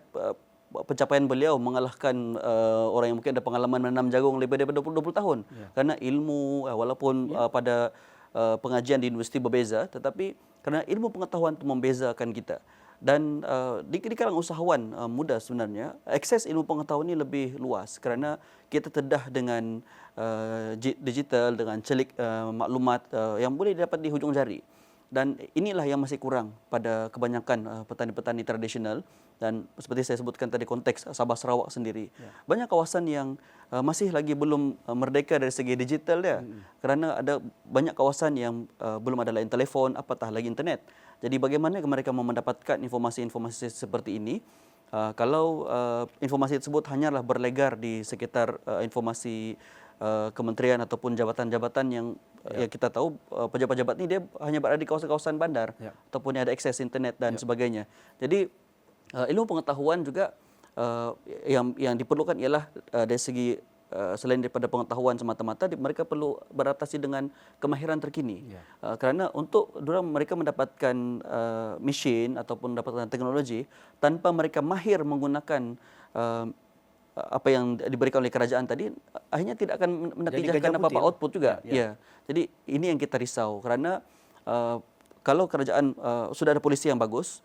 pencapaian beliau mengalahkan orang yang mungkin ada pengalaman menanam jagung lebih daripada 20 tahun kerana ilmu walaupun pada pengajian di universiti berbeza, tetapi kerana ilmu pengetahuan itu membezakan kita. Dan di kalangan usahawan muda sebenarnya akses ilmu pengetahuan ini lebih luas kerana kita terdedah dengan digital, dengan celik maklumat yang boleh didapat di hujung jari. Dan inilah yang masih kurang pada kebanyakan petani-petani tradisional. Dan seperti saya sebutkan tadi konteks Sabah Sarawak sendiri. Banyak kawasan yang masih lagi belum merdeka dari segi digital dia. Kerana ada banyak kawasan yang belum ada lain telefon, apatah lagi internet. Jadi bagaimana mereka mendapatkan informasi-informasi seperti ini? Kalau informasi tersebut hanyalah berlegar di sekitar informasi kementerian ataupun jabatan-jabatan yang kita tahu pejabat-pejabat ini dia hanya berada di kawasan-kawasan bandar ataupun ada akses internet dan sebagainya. Jadi ilmu pengetahuan juga yang diperlukan ialah dari segi selain daripada pengetahuan semata-mata, mereka perlu beradaptasi dengan kemahiran terkini. Kerana untuk mereka mendapatkan mesin ataupun mendapatkan teknologi tanpa mereka mahir menggunakan apa yang diberikan oleh kerajaan tadi, akhirnya tidak akan mendatangkan apa-apa output juga. Jadi ini yang kita risau kerana kalau kerajaan sudah ada polisi yang bagus,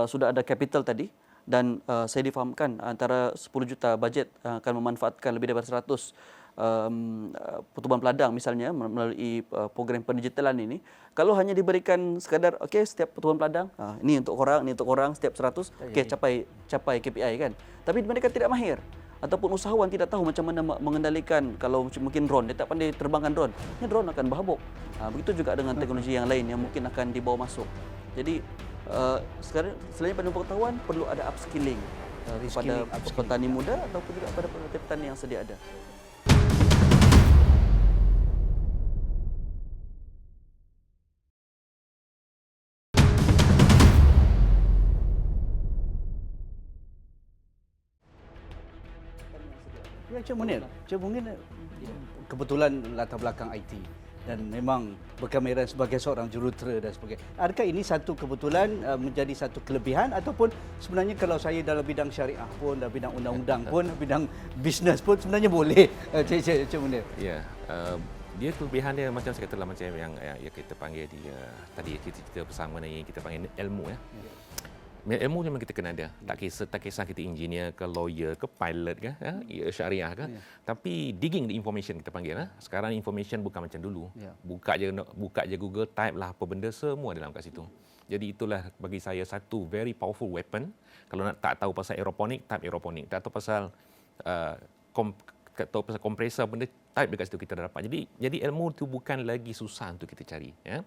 sudah ada capital tadi, dan saya difahamkan antara 10 juta bajet akan memanfaatkan lebih daripada 100 pertubuhan peladang misalnya melalui program pendigitalan ini. Kalau hanya diberikan sekadar setiap pertubuhan peladang ini untuk orang setiap 100 capai KPI kan. Tapi mereka tidak mahir ataupun usahawan tidak tahu macam mana mengendalikan. Kalau mungkin drone, dia tak pandai terbangkan drone. Ini drone akan berhabuk. Begitu juga dengan teknologi yang lain yang mungkin akan dibawa masuk. Jadi sekarang selain pada pengetahuan perlu ada upskilling kepada petani muda ataupun juga pada petani yang sedia ada. Ya, Cik Munir kebetulan latar belakang IT dan memang berkemahiran sebagai seorang jurutera dan sebagainya. Adakah ini satu kebetulan menjadi satu kelebihan ataupun sebenarnya kalau saya dalam bidang syariah pun, dalam bidang undang-undang pun, bidang bisnes pun sebenarnya boleh, Cik Munir? Ya, dia kelebihan dia macam saya katalah macam yang kita panggil dia tadi kita bersama ni kita panggil ilmu ya. Ilmu memang kita kena ada. Tak kisah kita engineer ke lawyer ke pilot ke syariah ke. Tapi digging the information kita panggil. Sekarang information bukan macam dulu. Buka je Google, type lah apa benda, semua dalam kat situ. Jadi itulah bagi saya satu very powerful weapon. Kalau nak tak tahu pasal aeroponik, type aeroponik. Tak tahu pasal kompresor benda, type dekat situ kita dah dapat. Jadi ilmu tu bukan lagi susah untuk kita cari. Ya.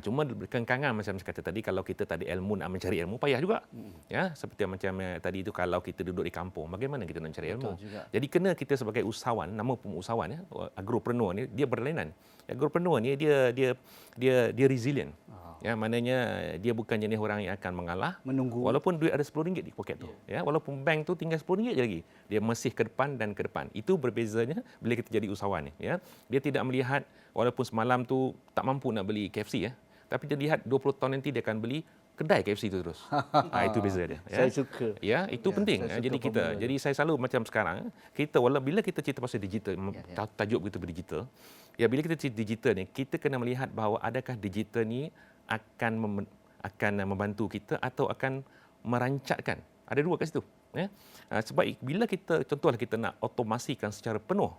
Cuma kekangan macam saya kata tadi, kalau kita tak ada ilmu nak mencari ilmu, payah juga. Ya, seperti macam tadi itu kalau kita duduk di kampung, bagaimana kita nak cari ilmu? Jadi kena kita sebagai usahawan, nama pun usahawan, agropreneur ni, dia berlainan. Agropreneur ni dia resilient. Ya, maknanya dia bukan jenis orang yang akan mengalah, menunggu walaupun duit ada RM10 di poket tu. Ya, walaupun bank tu tinggal RM10 je lagi. Dia masih ke depan dan ke depan. Itu berbezanya bila kita jadi usahawan ni, ya. Dia tidak melihat walaupun semalam tu tak mampu nak beli KFC ya. Tapi dia lihat 20 tahun nanti dia akan beli kedai KFC itu terus. Itu beza dia. Ya. Saya suka. Ya, itu penting. Jadi saya selalu macam sekarang, kita bila kita cerita pasal digital, tajuk kita berdigital. Ya, bila kita cerita digital ni, kita kena melihat bahawa adakah digital ni akan membantu kita atau akan merancatkan. Ada dua kat situ. Ya. Sebab bila kita, contohlah kita nak otomasikan secara penuh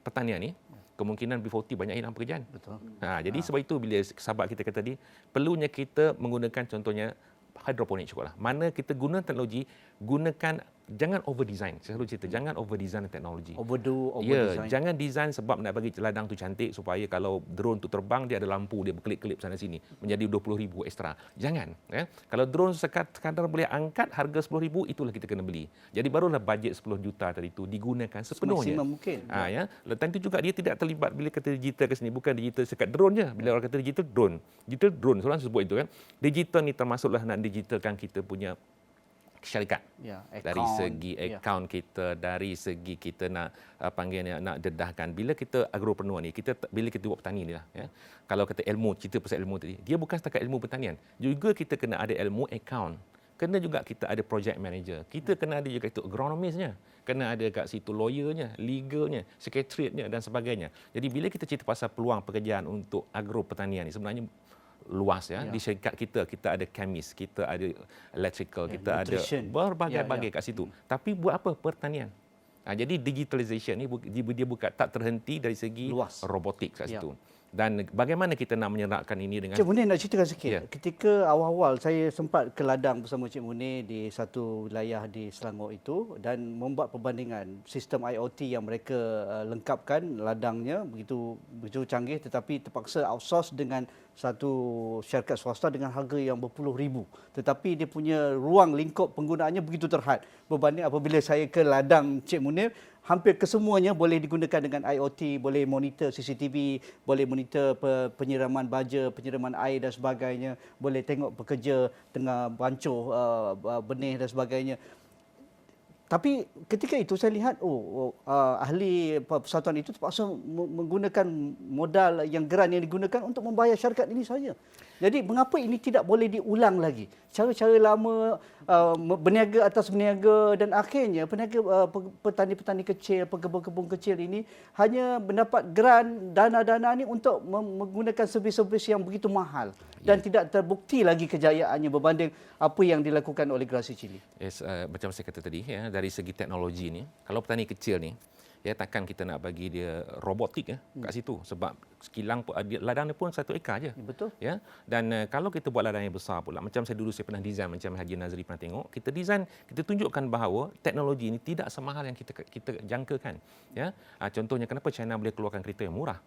pertanian ni, kemungkinan B40 banyak hilang pekerjaan. Betul. Jadi sebab itu bila sahabat kita kata tadi, perlunya kita menggunakan contohnya hidroponik cukup lah. Mana kita guna teknologi, gunakan, jangan over design. Saya selalu cerita, jangan over design teknologi. Overdo, over Ya, design. jangan design sebab nak bagi ladang tu cantik supaya kalau drone tu terbang dia ada lampu, dia berkelip-kelip sana sini menjadi 20,000 ekstra. Jangan, ya. Kalau drone sekadar boleh angkat harga 10,000, itulah kita kena beli. Jadi barulah bajet 10 juta tadi tu digunakan sepenuhnya. Maksimum mungkin. Ya. Lepas itu juga dia tidak terlibat bila kata digital ke sini, bukan digital sekat drone je. Bila orang kata digital drone, seorang sebut itu kan. Digital ni termasuklah nak digitalkan kita punya syarikat. Ya, Dari segi akaun kita, dari segi kita nak panggilnya nak dedahkan. Bila kita agropreneur ni, bila kita buat petani ni lah, ya. Kalau kata ilmu, cerita pasal ilmu tadi, dia bukan setakat ilmu pertanian. Juga kita kena ada ilmu akaun. Kena juga kita ada project manager. Kita kena ada juga itu agronomisnya. Kena ada kat situ lawyernya, legalnya, secretariatnya dan sebagainya. Jadi bila kita cerita pasal peluang pekerjaan untuk agro pertanian ni, sebenarnya luas, ya. Di syarikat kita ada chemist, kita ada electrical, kita nutrition. ada berbagai-bagai kat situ. Tapi buat apa? Pertanian. Jadi digitalization ni dia bukan tak terhenti dari segi Luas. robotik kat situ. Dan bagaimana kita nak menyerapkan ini dengan Cik Munir nak ceritakan sikit. Ya. Ketika awal-awal saya sempat ke ladang bersama Cik Munir di satu wilayah di Selangor itu dan membuat perbandingan sistem IoT yang mereka lengkapkan ladangnya begitu canggih tetapi terpaksa outsource dengan satu syarikat swasta dengan harga yang berpuluh ribu. Tetapi dia punya ruang lingkup penggunaannya begitu terhad. Berbanding apabila saya ke ladang Cik Munir, hampir kesemuanya boleh digunakan dengan IoT, boleh monitor CCTV, boleh monitor penyiraman baja, penyiraman air dan sebagainya, boleh tengok pekerja tengah bancuh benih dan sebagainya. Tapi ketika itu saya lihat ahli persatuan itu terpaksa menggunakan modal yang geran yang digunakan untuk membayar syarikat ini saja. Jadi mengapa ini tidak boleh diulang lagi? Cara-cara lama berniaga atas berniaga dan akhirnya petani-petani kecil, pekebun-kebun kecil ini hanya mendapat geran dana-dana ini untuk menggunakan servis-servis yang begitu mahal dan tidak terbukti lagi kejayaannya berbanding apa yang dilakukan oleh Generasi Chili. Yes, macam saya kata tadi, ya, dari segi teknologi ni, kalau petani kecil ni, ya takkan kita nak bagi dia robotik kat situ sebab sekilang ladang dia pun 1 ekar je. Betul. Ya. Dan kalau kita buat ladang yang besar pula, macam saya pernah design, macam Haji Nazri pernah tengok, kita design, kita tunjukkan bahawa teknologi ini tidak semahal yang kita jangkakan. Ya. Contohnya kenapa China boleh keluarkan kereta yang murah?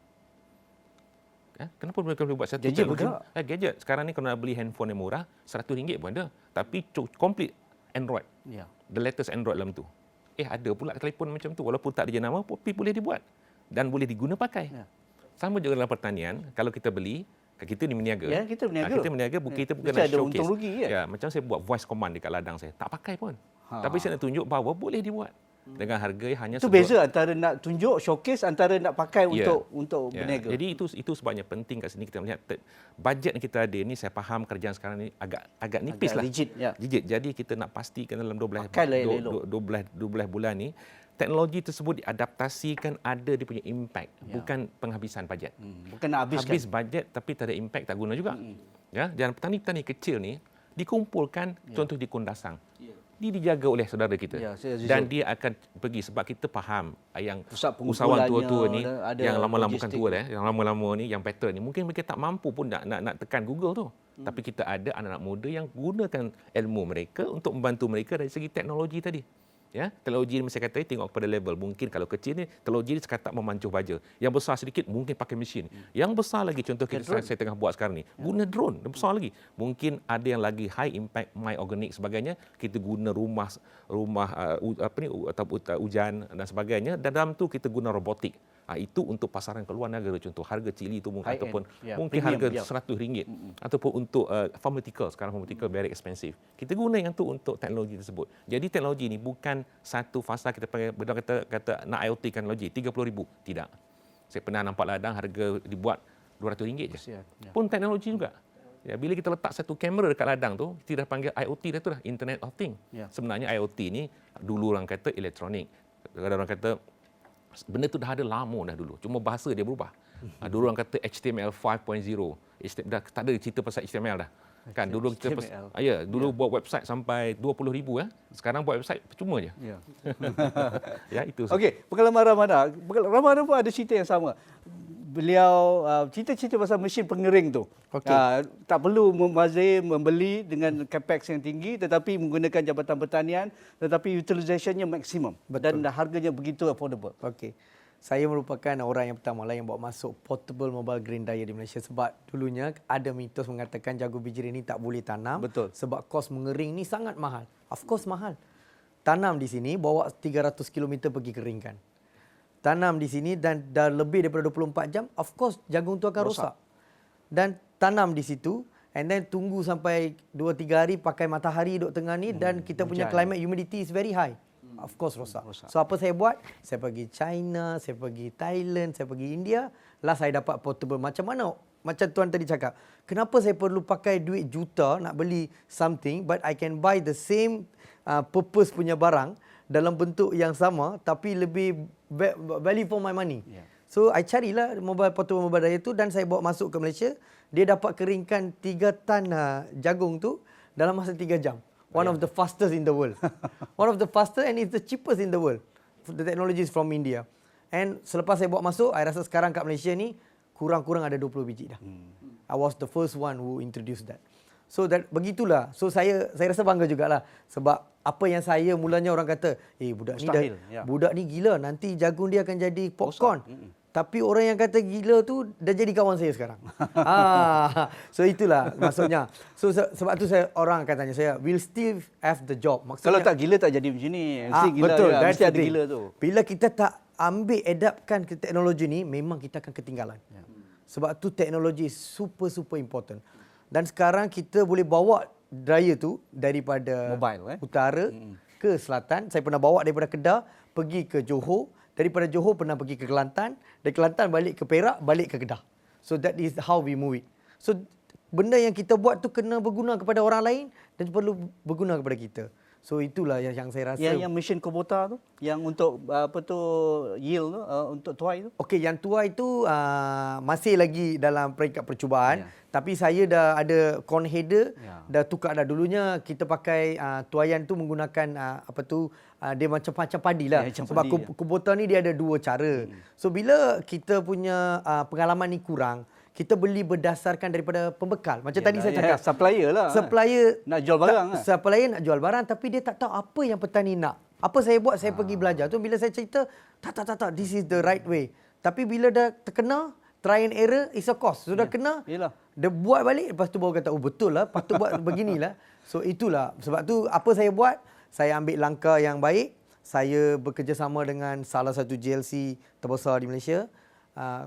Kenapa mereka boleh buat satu gadget teknologi? bergerak. Gadget. Sekarang ni kalau nak beli handphone yang murah, RM100 pun ada. Tapi complete Android. Ya. The latest Android dalam tu. Ada pula telefon macam tu. Walaupun tak ada jenama, tapi boleh dibuat. Dan boleh diguna pakai. Ya. Sama juga dalam pertanian. Kalau kita beli, kita ni meniaga. Ya, kita meniaga. Kita meniaga, kita bukan nak showcase. ada untung rugi, ya? Macam saya buat voice command dekat ladang saya. Tak pakai pun. Tapi saya nak tunjuk bahawa boleh dibuat. Dengan harga hanya itu beza antara nak tunjuk showcase antara nak pakai untuk berniaga. Jadi itu sebabnya penting kat sini kita melihat bajet yang kita ada ni, saya faham kerjaan sekarang ni agak nipis lah. Rigid, ya. Rigid. Jadi kita nak pastikan dalam 12 bulan ni teknologi tersebut diadaptasikan ada dia punya impact, bukan penghabisan bajet. Bukan nak habiskan. Habis bajet tapi tak ada impact, tak guna juga. Ya, dan petani-petani kecil ni dikumpulkan contoh di Kundasang. Dia dijaga oleh saudara kita. Dan dia akan pergi sebab kita faham yang usahawan tua-tua ni, yang lama-lama bukan tua yang lama-lama ni, yang veteran ni, mungkin mereka tak mampu pun nak tekan Google tu. Tapi kita ada anak-anak muda yang gunakan ilmu mereka untuk membantu mereka dari segi teknologi tadi. Ya, teknologi ni saya kata tengok pada level. Mungkin kalau kecil ni teknologi ni sekadar memancuh baja. Yang besar sedikit mungkin pakai mesin. Yang besar lagi contoh saya tengah buat sekarang ni, guna drone, besar lagi. Mungkin ada yang lagi high impact, my organic sebagainya, kita guna rumah hujan dan sebagainya, dan dalam tu kita guna robotik. Itu untuk pasaran ke luar negara, contoh harga cili itu ataupun mungkin harga RM100 ataupun untuk pharmaceutical. Sekarang pharmaceutical very expensive. Kita guna yang tu untuk teknologi tersebut. Jadi teknologi ini bukan satu fasa kita panggil kata nak IoT kan teknologi RM30,000. Tidak. Saya pernah nampak ladang harga dibuat RM200 je. Pun teknologi juga. Ya, bila kita letak satu kamera dekat ladang tu, kita dah panggil IoT dah tu dah, Internet of Things. Sebenarnya IoT ni dulu orang kata elektronik. Orang kata benda tu dah ada lama dah dulu. Cuma bahasa dia berubah. Dulu orang kata HTML 5.0. Dah tak ada cerita pasal HTML dah. Kan dulu kita dulu buat website sampai 20,000 ya. Sekarang buat website percuma je. Ya. Ya itu. Okey, pengalaman Ramana. Ramana pun ada cerita yang sama. Beliau cerita-cerita pasal mesin pengering tu. Okey. Tak perlu membeli dengan capex yang tinggi tetapi menggunakan Jabatan Pertanian tetapi utilizationnya maksimum dan harganya begitu affordable. Okey. Saya merupakan orang yang pertama lah yang bawa masuk portable mobile grain dryer di Malaysia sebab dulunya ada mitos mengatakan jagung biji ini tak boleh tanam. Betul. Sebab kos mengering ni sangat mahal. Of course mahal. Tanam di sini bawa 300 km pergi keringkan. Tanam di sini dan dah lebih daripada 24 jam, of course jagung tu akan rosak. Dan tanam di situ and then tunggu sampai 2-3 hari pakai matahari duduk tengah ni dan kita punya climate humidity is very high. Of course rosak. So apa saya buat? Saya pergi China, saya pergi Thailand, saya pergi India. Last saya dapat portable. Macam mana? Macam tuan tadi cakap. Kenapa saya perlu pakai duit juta nak beli something but I can buy the same purpose punya barang dalam bentuk yang sama tapi lebih value for my money. Yeah. So I carilah portable mobile dryer tu dan saya bawa masuk ke Malaysia. Dia dapat keringkan 3 tan jagung tu dalam masa 3 jam. One of the fastest in the world. One of the fastest and it's the cheapest in the world. The technology is from India. And selepas saya bawa masuk, I rasa sekarang kat Malaysia ni kurang-kurang ada 20 biji dah. I was the first one who introduced that. So begitulah. So saya rasa bangga jugalah sebab apa yang saya mulanya orang kata, budak Mustahil, ni budak ni gila, nanti jagung dia akan jadi popcorn. Tapi orang yang kata gila tu dah jadi kawan saya sekarang. So itulah maksudnya. So sebab tu orang akan tanya saya, will still have the job. Maksudnya, Kalau tak gila tak jadi macam ni. Mesti gila. Betul, juga. Mesti ada gila tu. Bila kita tak ambil adaptkan ke teknologi ni, memang kita akan ketinggalan. Sebab tu teknologi super important. Dan sekarang kita boleh bawa dryer tu daripada mobile, utara ke selatan. Saya pernah bawa daripada Kedah pergi ke Johor. Daripada Johor pernah pergi ke Kelantan. Dari Kelantan balik ke Perak, balik ke Kedah. So that is how we move it. So benda yang kita buat tu kena berguna kepada orang lain dan perlu berguna kepada kita. So itulah yang saya rasa. Yang mesin Kubota tu, yang untuk yield tu, untuk tuai tu. Okey, yang tuai tu masih lagi dalam peringkat percubaan. Tapi saya dah ada corn header, dah tukar dah. Dulunya kita pakai tuaian tu menggunakan dia macam padi lah. Sebab Kubota ni dia ada 2 cara. So bila kita punya pengalaman ni kurang, kita beli berdasarkan daripada pembekal. Macam tadi saya cakap. Supplier lah. Supplier nak jual barang. Supplier nak jual barang tapi dia tak tahu apa yang petani nak. Apa saya buat? Saya pergi belajar. Tu bila saya cerita, tak. This is the right way. Tapi bila dah terkena, try and error is a cost. Sudah kena, dia buat balik. Lepas tu baru kata, betul lah. Patut buat beginilah. So itulah. Sebab tu apa saya buat? Saya ambil langkah yang baik. Saya bekerjasama dengan salah satu GLC terbesar di Malaysia.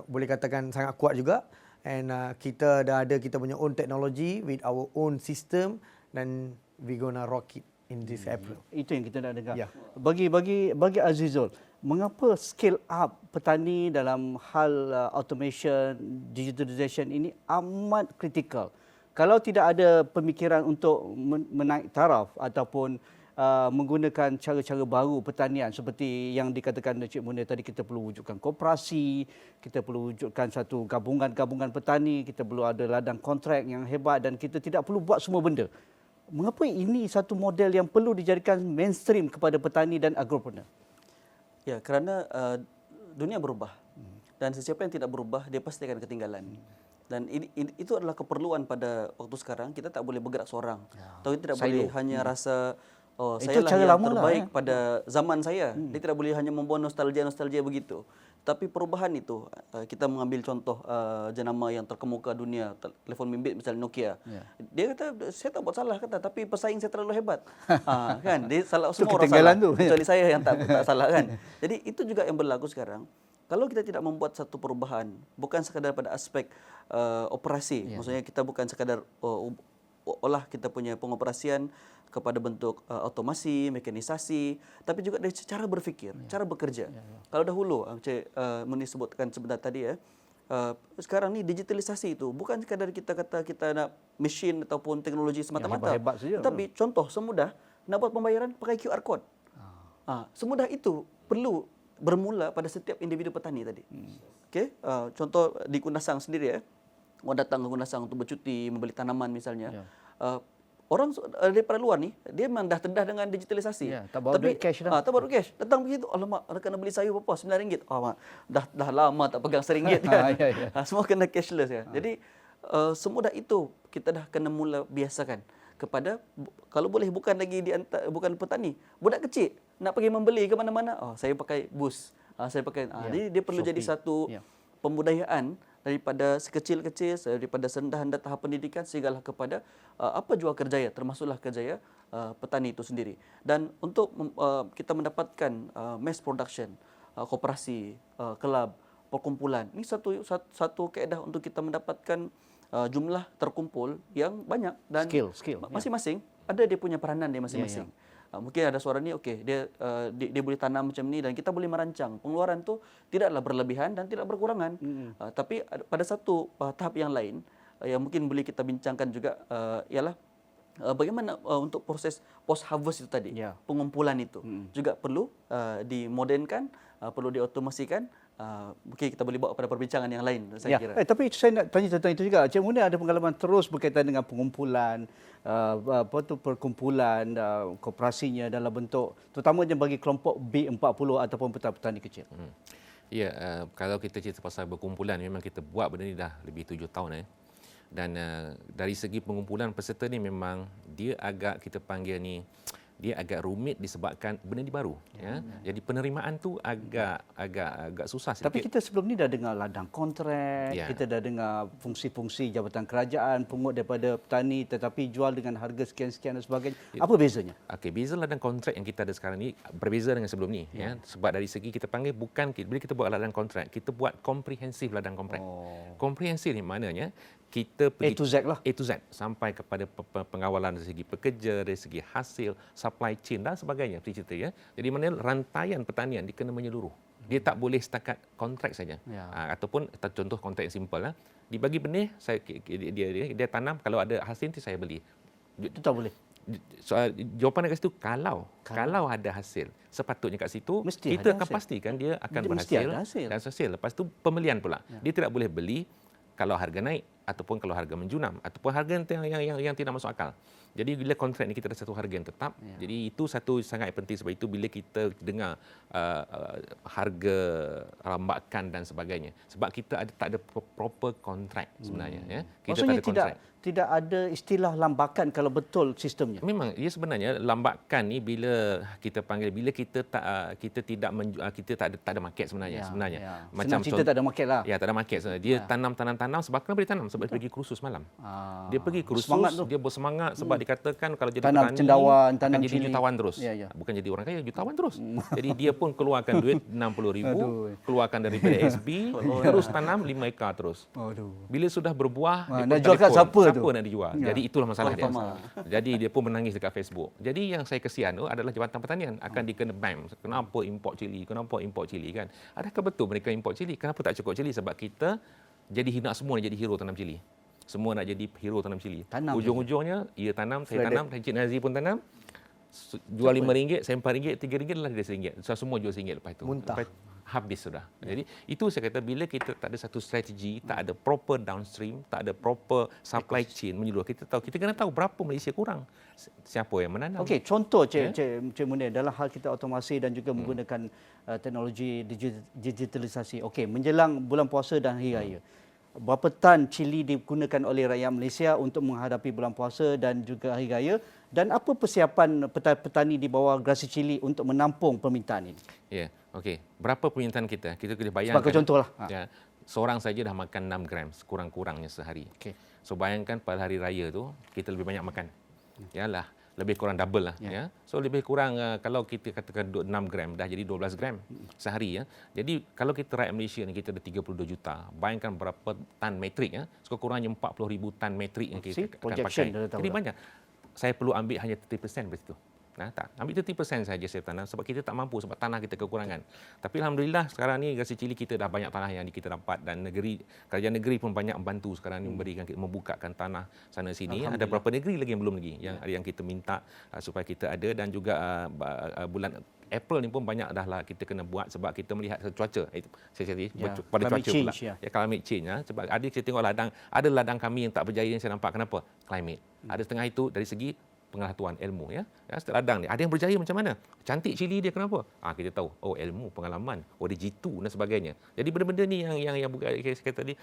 Boleh katakan sangat kuat juga. And kita dah ada kita punya own technology with our own system dan we gonna rock it in this April. Itu yang kita nak dengar. Bagi Azizul, mengapa scale up petani dalam hal automation, digitalization ini amat kritikal? Kalau tidak ada pemikiran untuk menaik taraf ataupun menggunakan cara-cara baru pertanian seperti yang dikatakan Encik Munir tadi, kita perlu wujudkan koperasi, kita perlu wujudkan satu gabungan-gabungan petani, kita perlu ada ladang kontrak yang hebat dan kita tidak perlu buat semua benda. Mengapa ini satu model yang perlu dijadikan mainstream kepada petani dan agropreneur? Ya, kerana dunia berubah. Dan sesiapa yang tidak berubah, dia pasti akan ketinggalan. Dan itu adalah keperluan pada waktu sekarang. Kita tak boleh bergerak seorang. Atau kita tidak boleh hanya rasa saya lah yang terbaik pada zaman saya. Dia tidak boleh hanya membawa nostalgia begitu. Tapi perubahan itu, kita mengambil contoh jenama yang terkemuka dunia, telefon bimbit misalnya Nokia. Dia kata, saya tak buat salah, tapi pesaing saya terlalu hebat. Kan? Dia salah, semua orang salah. Kecuali saya yang tak salah kan. Jadi itu juga yang berlaku sekarang. Kalau kita tidak membuat satu perubahan, bukan sekadar pada aspek operasi, maksudnya kita bukan sekadar olah kita punya pengoperasian kepada bentuk otomasi, mekanisasi, tapi juga dari cara berfikir, cara bekerja. Kalau dahulu, Encik Munir sebutkan sebentar tadi sekarang ni digitalisasi itu bukan sekadar kita kata kita nak mesin ataupun teknologi semata-mata. Tapi contoh semudah nak buat pembayaran pakai QR code. Semudah itu perlu bermula pada setiap individu petani tadi. Okey, contoh di Kundasang sendiri orang datang ke Kundasang untuk bercuti, membeli tanaman misalnya. orang daripada luar ni dia memang dah terdah dengan digitalisasi. Ya, tak bawa duit cash dah. Tak bawa duit cash. Datang begitu, alamak, nak kena beli sayur berapa? RM9. Mak, dah lama tak pegang RM1 kan. Semua kena cashless ya. Jadi semudah itu kita dah kena mula biasakan kepada, kalau boleh bukan lagi bukan petani, budak kecil nak pergi membeli ke mana-mana, saya pakai bus. Saya pakai jadi dia perlu Shopee. jadi satu pembudayaan daripada sekecil-kecil, daripada rendahan dan tahap pendidikan sehinggalah kepada apa jua kerjaya, termasuklah kerjaya petani itu sendiri. Dan untuk kita mendapatkan mass production, koperasi, kelab, perkumpulan, ini satu kaedah untuk kita mendapatkan jumlah terkumpul yang banyak dan skill masing-masing ada dia punya peranan dia masing-masing. Mungkin ada suara ni okey, dia boleh tanam macam ni dan kita boleh merancang. Pengeluaran tu tidaklah berlebihan dan tidak berkurangan. Tapi pada satu tahap yang lain yang mungkin boleh kita bincangkan juga ialah bagaimana untuk proses post harvest itu tadi. Pengumpulan itu juga perlu dimodernkan, perlu diotomasikan. Mungkin kita boleh bawa pada perbincangan yang lain, saya kira. Tapi saya nak tanya tentang itu juga. Encik Munir ada pengalaman terus berkaitan dengan pengumpulan, perkumpulan, koperasinya dalam bentuk, terutamanya bagi kelompok B40 ataupun petani kecil. Ya, kalau kita cerita pasal berkumpulan, memang kita buat benda ni dah lebih 7 tahun. Dan dari segi pengumpulan peserta ni memang dia agak, kita panggil ni, dia agak rumit disebabkan benda ni baru. Jadi penerimaan tu agak susah sedikit. Tapi kita sebelum ni dah dengar ladang kontrak, kita dah dengar fungsi-fungsi jabatan kerajaan, pungut daripada petani tetapi jual dengan harga sekian-sekian dan sebagainya. Apa bezanya? Okey, beza ladang kontrak yang kita ada sekarang ni berbeza dengan sebelum ni. Sebab dari segi kita panggil bukan, bila kita buat ladang kontrak, kita buat komprehensif ladang kontrak. Komprehensif ni maknanya kita pergi A to Z lah. A to Z sampai kepada pengawalan dari segi pekerja, dari segi hasil, supply chain dan sebagainya. Cerita ya. Jadi mana rantaian pertanian dia kena menyeluruh. Dia tak boleh setakat kontrak saja. Ataupun contoh kontrak yang simple lah. Dibagi benih, dia tanam, kalau ada hasil nanti saya beli. Itu tak boleh. Soal jawapan dekat situ, kalau ada hasil, sepatutnya kat situ mesti kita akan pastikan dia akan berhasil dan hasil. Lepas tu pembelian pula. Dia tidak boleh beli kalau harga naik ataupun kalau harga menjunam ataupun harga yang tidak masuk akal. Jadi bila kontrak ni kita ada satu harga yang tetap. Jadi itu satu sangat penting, sebab itu bila kita dengar harga rambakan dan sebagainya, sebab kita tak ada proper kontrak sebenarnya. Kita maksudnya tak ada kontrak. Tidak ada istilah lambakan kalau betul sistemnya. Memang ia sebenarnya lambakan ni bila kita panggil, bila kita tak ada market sebenarnya. Macam cerita tak ada market lah. Ya, tak ada market sebenarnya. Dia tanam sebab kenapa dia tanam? Sebab dia pergi kursus malam. Dia pergi kursus, dia bersemangat sebab dikatakan kalau jadi tanam petani cendawan, akan tanam jadi jutawan terus. Bukan jadi orang kaya, jutawan terus. Jadi dia pun keluarkan duit 60,000, keluarkan daripada SB, terus tanam 5 ekar terus. Bila sudah berbuah, dia nak jual kat siapa nak dijual. Jadi itulah masalah dia. Jadi dia pun menangis dekat Facebook. Jadi yang saya kesian tu adalah Jabatan Pertanian akan dikena ban. Kenapa import cili? Kenapa import cili kan? Adakah betul mereka import cili? Kenapa tak cukup cili? Sebab kita jadi nak semua nak jadi hero tanam cili. Semua nak jadi hero tanam cili. Ujung-ujungnya ia tanam, saya tanam, Encik Nazri pun tanam. Jual RM5, saya RM4, RM3 lah dia RM1. So, semua jual RM1 lepas itu. Muntah. Habis sudah. Jadi itu saya kata, bila kita tak ada satu strategi, tak ada proper downstream, tak ada proper supply chain menyeluruh, kita kena tahu berapa Malaysia kurang, siapa yang menanam. Okey, contoh Cik Munir dalam hal kita otomasi dan juga menggunakan teknologi digitalisasi. Okey, menjelang bulan puasa dan hari raya, berapa tan cili digunakan oleh rakyat Malaysia untuk menghadapi bulan puasa dan juga hari raya, dan apa persiapan petani di bawah gerasi cili untuk menampung permintaan ini? Ya, okey. Berapa permintaan kita? Kita boleh bayangkan. Sebagai contohlah. Ya, seorang saja dah makan 6 gram sekurang-kurangnya sehari. Okey. So bayangkan pada hari raya tu kita lebih banyak makan. Yalah, lebih kurang double lah. Ya. So lebih kurang kalau kita katakan 6 gram dah jadi 12 gram sehari. Jadi kalau kita rakyat Malaysia ni kita ada 32 juta. Bayangkan berapa tan metrik. Sekurang-kurangnya 40,000 tan metrik yang kita akan pakai. Jadi banyak. Saya perlu ambil hanya 30% dari situ. Nah, tak. Ambil 30% saja saya tanam sebab kita tak mampu sebab tanah kita kekurangan. Tapi alhamdulillah sekarang ni Gasi Cili kita dah banyak tanah yang kita dapat dan kerajaan negeri pun banyak membantu sekarang ni membukakan tanah sana sini. Ada beberapa negeri lagi yang belum lagi yang kita minta supaya kita ada dan juga bulan April ni pun banyak dah lah kita kena buat sebab kita melihat cuaca. Itu saya cakap pada cuaca pula. Climate change sebab ada kita tengok ada ladang kami yang tak berjaya yang saya nampak kenapa? Climate. Ada setengah itu dari segi pengetahuan ilmu setiap ladang ni ada yang berjaya macam mana, cantik cili dia kenapa, kita tahu ilmu, pengalaman, dia jitu dan sebagainya. Jadi benda-benda ni yang bukan saya kata tadi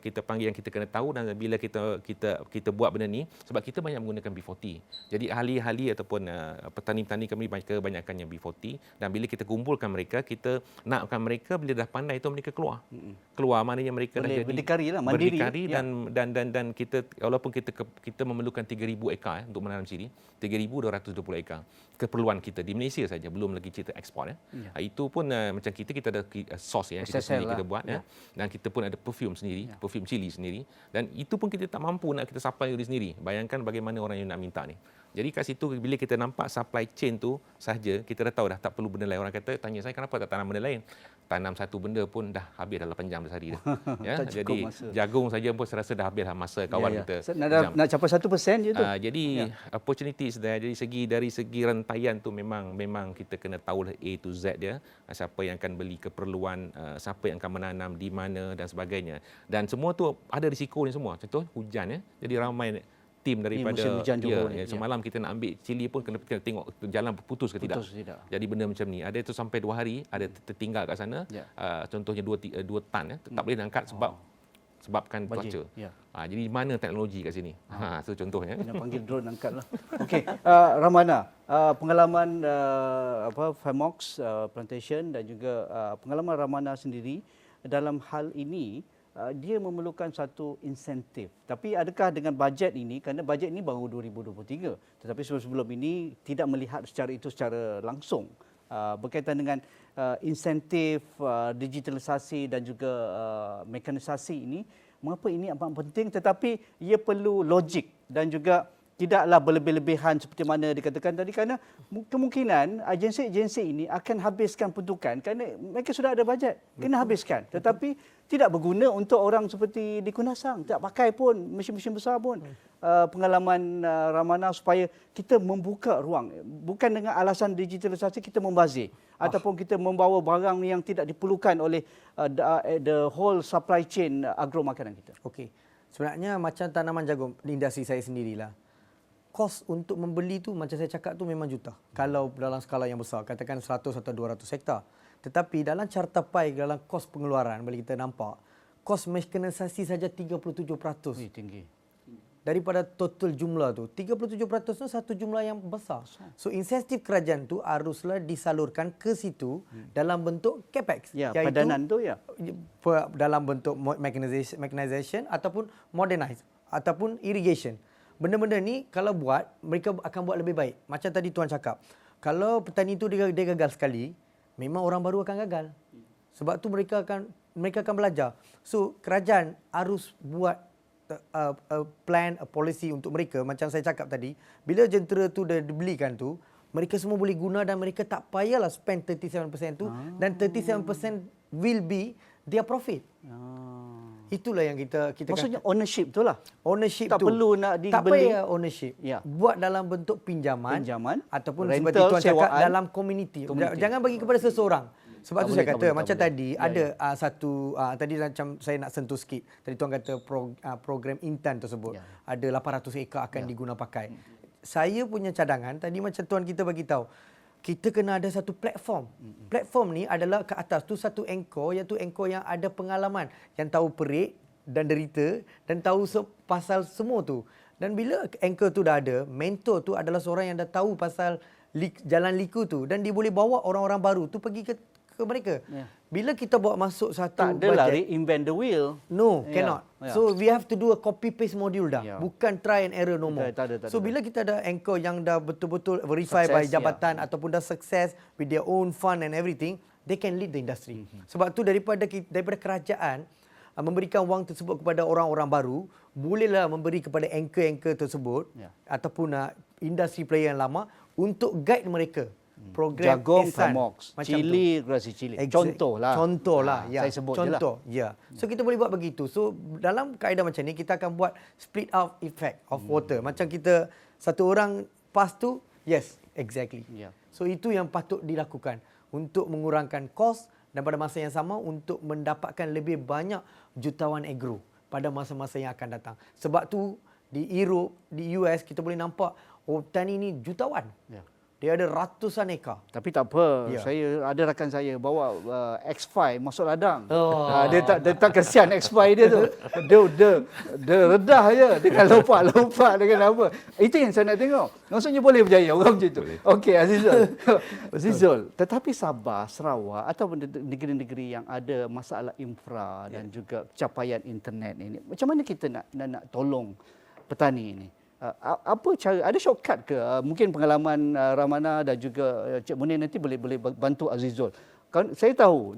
kita panggil yang kita kena tahu dan bila kita buat benda ni sebab kita banyak menggunakan B40. Jadi ahli-ahli ataupun petani-petani kami kebanyakannya B40 dan bila kita kumpulkan mereka, kita nakkan mereka bila dah pandai tu mereka keluar maknanya mereka dah jadi berdikari lah, mandiri dan kita walaupun kita memerlukan 3,000 ekar untuk menanam cili, 3,220 ekar keperluan kita di Malaysia saja, belum lagi kita ekspor itu pun macam kita ada sos kita sendiri kita buat dan kita pun ada perfume sendiri, perfume cili sendiri dan itu pun kita tak mampu nak kita supply diri sendiri. Bayangkan bagaimana orang yang nak minta ni. Jadi kat situ bila kita nampak supply chain tu sahaja, kita dah tahu dah tak perlu benda lain. Orang kata tanya saya kenapa tak tanam benda lain. Tanam satu benda pun dah habis dalam 8 jam sehari dah. Jadi jagung saja pun saya rasa dah habis masa kawan kita. Nak capai 1% je tu. Jadi opportunities dari segi rantaian tu memang kita kena tahu A to Z dia. Siapa yang akan beli keperluan, siapa yang akan menanam di mana dan sebagainya. Dan semua tu ada risiko ni semua. Contoh hujan Jadi ramai tim daripada hujan juga semalam kita nak ambil cili pun kena tengok jalan putus ke tidak. Jadi benda macam ni ada tu sampai 2 hari ada tertinggal kat sana. Contohnya 2 tan tak boleh angkat sebabkan cuaca. Jadi mana teknologi kat sini? Itu contohnya. Nak panggil drone angkatlah. Okey, Ramana, pengalaman Famox Plantation dan juga pengalaman Ramana sendiri dalam hal ini dia memerlukan satu insentif. Tapi adakah dengan bajet ini, kerana bajet ini baru 2023, tetapi sebelum ini tidak melihat secara langsung berkaitan dengan insentif digitalisasi dan juga mekanisasi ini, mengapa ini amat penting tetapi ia perlu logik dan juga tidaklah berlebih-lebihan seperti mana dikatakan tadi kerana kemungkinan agensi-agensi ini akan habiskan peruntukan kerana mereka sudah ada bajet, kena habiskan. Tetapi tidak berguna untuk orang seperti di Kundasang, tak pakai pun mesin-mesin besar pun. Pengalaman Ramana supaya kita membuka ruang, bukan dengan alasan digitalisasi kita membazir ataupun kita membawa barang yang tidak diperlukan oleh the whole supply chain agro makanan kita. Okey. Sebenarnya macam tanaman jagung di industri saya sendirilah. Kos untuk membeli tu macam saya cakap tu memang juta. Kalau dalam skala yang besar, katakan 100 atau 200 hektar. Tetapi dalam carta pai, dalam kos pengeluaran, boleh kita nampak, kos mekanisasi saja 37%. Tinggi. Daripada total jumlah tu. 37% tu satu jumlah yang besar. So insentif kerajaan tu haruslah disalurkan ke situ dalam bentuk capex. Ya, padanan tu dalam bentuk mechanization ataupun modernize ataupun irrigation. Benda-benda ni kalau buat, mereka akan buat lebih baik. Macam tadi Tuan cakap, kalau petani tu dia gagal sekali, memang orang baru akan gagal. Sebab tu mereka akan belajar. So kerajaan harus buat plan, policy untuk mereka. Macam saya cakap tadi, bila jentera tu dah dibelikan tu, mereka semua boleh guna dan mereka tak payahlah spend 37% tu dan 37% will be their profit. Itulah yang kita maksudnya ownership tu lah. Ownership tak tu. perlu nak dibeli. Tak payah ownership. Ya. Buat dalam bentuk pinjaman ataupun rental, seperti Tuan cakap sewaan, dalam community. Jangan bagi kepada seseorang. Sebab tu saya kata macam tadi ada satu tadi macam saya nak sentuh sikit. Tadi Tuan kata program Intan tersebut ada 800 ekar akan diguna pakai. Saya punya cadangan tadi macam Tuan kita bagi tahu. Kita kena ada satu platform. Platform ni adalah ke atas tu satu anchor, iaitu anchor yang ada pengalaman, yang tahu perik dan derita dan tahu pasal semua tu. Dan bila anchor tu dah ada, mentor tu adalah seorang yang dah tahu pasal jalan liku tu dan dia boleh bawa orang-orang baru tu pergi ke mereka. Bila kita bawa masuk satu tak adalah reinvent the wheel. No, cannot. So we have to do a copy paste module dah. Bukan try and error no more. So bila kita ada anchor yang dah betul-betul verify by jabatan ataupun dah sukses with their own fund and everything, they can lead the industry. Sebab tu daripada kerajaan memberikan wang tersebut kepada orang-orang baru, bolehlah memberi kepada anchor-anchor tersebut ataupun industri player yang lama untuk guide mereka program Jagung, Ehsan Pramox, macam cili, tu. gerasi cili. Exact. Contohlah. Contohlah, ya. Saya sebut je lah. Contoh, ya. So kita boleh buat begitu. So dalam kaedah macam ni kita akan buat split out effect of water. Macam kita satu orang pass tu, yes, exactly. Ya. So itu yang patut dilakukan untuk mengurangkan kos dan pada masa yang sama untuk mendapatkan lebih banyak jutawan agro pada masa-masa yang akan datang. Sebab tu di Europe, di US kita boleh nampak petani ni jutawan. Ya. Dia ada ratusan ekar. Tapi tak apa, Ya. saya ada rakan saya bawa X5 masuk ladang. Oh. Dia tak kesian X5 dia tu. Dia redah je dengan lompat dengan apa. Itu yang saya nak tengok. Maksudnya boleh berjaya orang macam tu. Okey Azizul. Azizul, tetapi Sabah, Sarawak atau negeri-negeri yang ada masalah infra dan juga capaian internet ini, macam mana kita nak tolong petani ini? Apa cara, ada shortcut ke? Mungkin pengalaman Ramana dan juga Cik Munir nanti boleh bantu Azizul. Saya tahu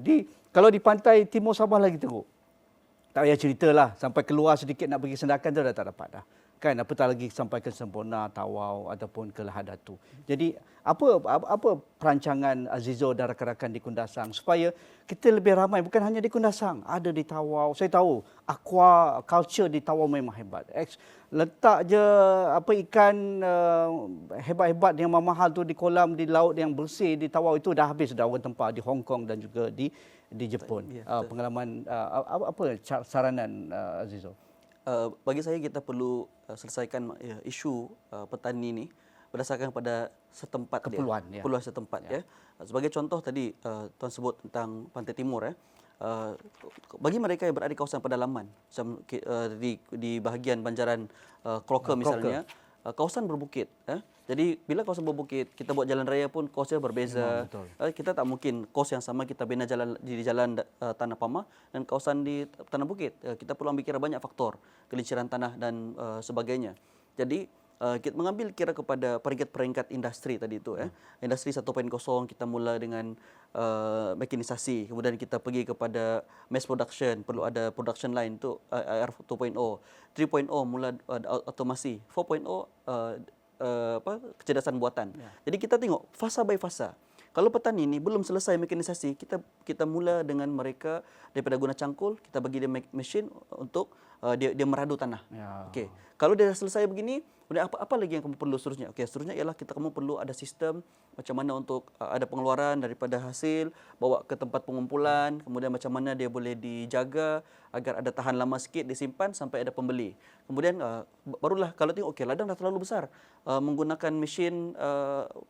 kalau di pantai timur Sabah lagi teruk. Tak payah ceritalah, sampai keluar sedikit nak pergi Sendakan tu dah tak dapat dah. Kan, apatah lagi sampai ke Sempurna, Tawau ataupun ke Lahad Datu. Jadi apa perancangan Azizul dan rakan-rakan di Kundasang supaya kita lebih ramai, bukan hanya di Kundasang, ada di Tawau. Saya tahu aqua culture di Tawau memang hebat. Letak je ikan hebat-hebat yang mahal tu di kolam, di laut yang bersih di Tawau itu dah habis dah orang tempah di Hong Kong dan juga di Jepun. Pengalaman apa saranan Azizul? Bagi saya kita perlu selesaikan isu petani ni berdasarkan pada setempat keperluan dia. Keperluan setempat ya. Sebagai contoh tadi tuan sebut tentang Pantai Timur bagi mereka yang berada di kawasan pedalaman di bahagian banjaran Crocker misalnya, kawasan berbukit Jadi bila kawasan berbukit, kita buat jalan raya pun kosnya berbeza. Kita tak mungkin kos yang sama kita bina jalan di jalan tanah pamah dan kawasan di tanah bukit. Kita perlu ambil kira banyak faktor, kelincaran tanah dan sebagainya. Jadi kita mengambil kira kepada peringkat-peringkat industri tadi itu. Industri 1.0 kita mula dengan mekinisasi, kemudian kita pergi kepada mass production, perlu ada production line itu IR 2.0, 3.0 mula otomasi, 4.0 kecerdasan buatan. Jadi kita tengok fasa by fasa. Kalau petani ini belum selesai mekanisasi, kita mula dengan mereka daripada guna cangkul, kita bagi dia mesin untuk dia meradu tanah. Okey. Kalau dia dah selesai begini, kemudian apa lagi yang kamu perlu seterusnya? Okey, seterusnya ialah kamu perlu ada sistem macam mana untuk ada pengeluaran daripada hasil, bawa ke tempat pengumpulan, kemudian macam mana dia boleh dijaga agar ada tahan lama sikit, disimpan sampai ada pembeli. Kemudian barulah kalau tengok okey ladang dah terlalu besar, menggunakan mesin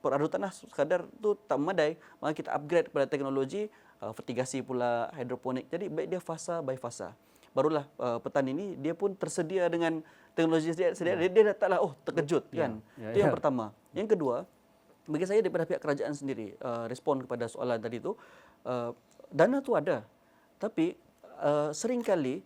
peradu tanah sekadar tu tak memadai, maka kita upgrade kepada teknologi fertigasi pula, hidroponik. Jadi baik dia fasa by fasa. Barulah petani ini dia pun tersedia dengan teknologi sedia. Dia datanglah terkejut kan. Itu yang pertama. Yang kedua, bagi saya daripada pihak kerajaan sendiri respon kepada soalan tadi tu, dana tu ada. Tapi seringkali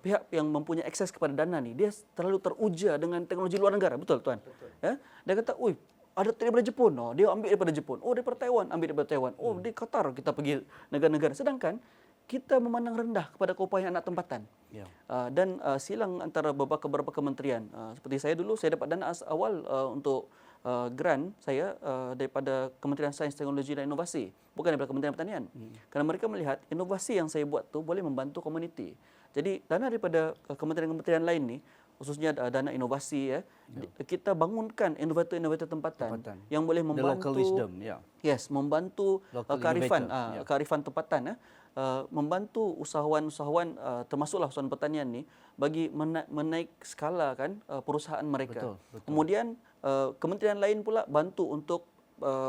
pihak yang mempunyai akses kepada dana ni dia terlalu teruja dengan teknologi luar negara. Betul tuan? Ya? Dia kata, "Oi, ada daripada Jepun." Dia ambil daripada Jepun. Daripada Taiwan, ambil daripada Taiwan. Di Qatar kita pergi negara-negara. Sedangkan kita memandang rendah kepada keupayaan anak tempatan. Dan silang antara beberapa kementerian. Seperti saya dulu, saya dapat dana awal untuk grant saya daripada Kementerian Sains, Teknologi dan Inovasi, bukan daripada Kementerian Pertanian. Kerana mereka melihat inovasi yang saya buat tu boleh membantu komuniti. Jadi dana daripada kementerian-kementerian lain ni, khususnya dana inovasi kita bangunkan inovator-inovator tempatan yang boleh membantu membantu kearifan tempatan membantu usahawan-usahawan termasuklah usahawan pertanian ni bagi menaik skala kan perusahaan mereka. Betul. Kemudian kementerian lain pula bantu untuk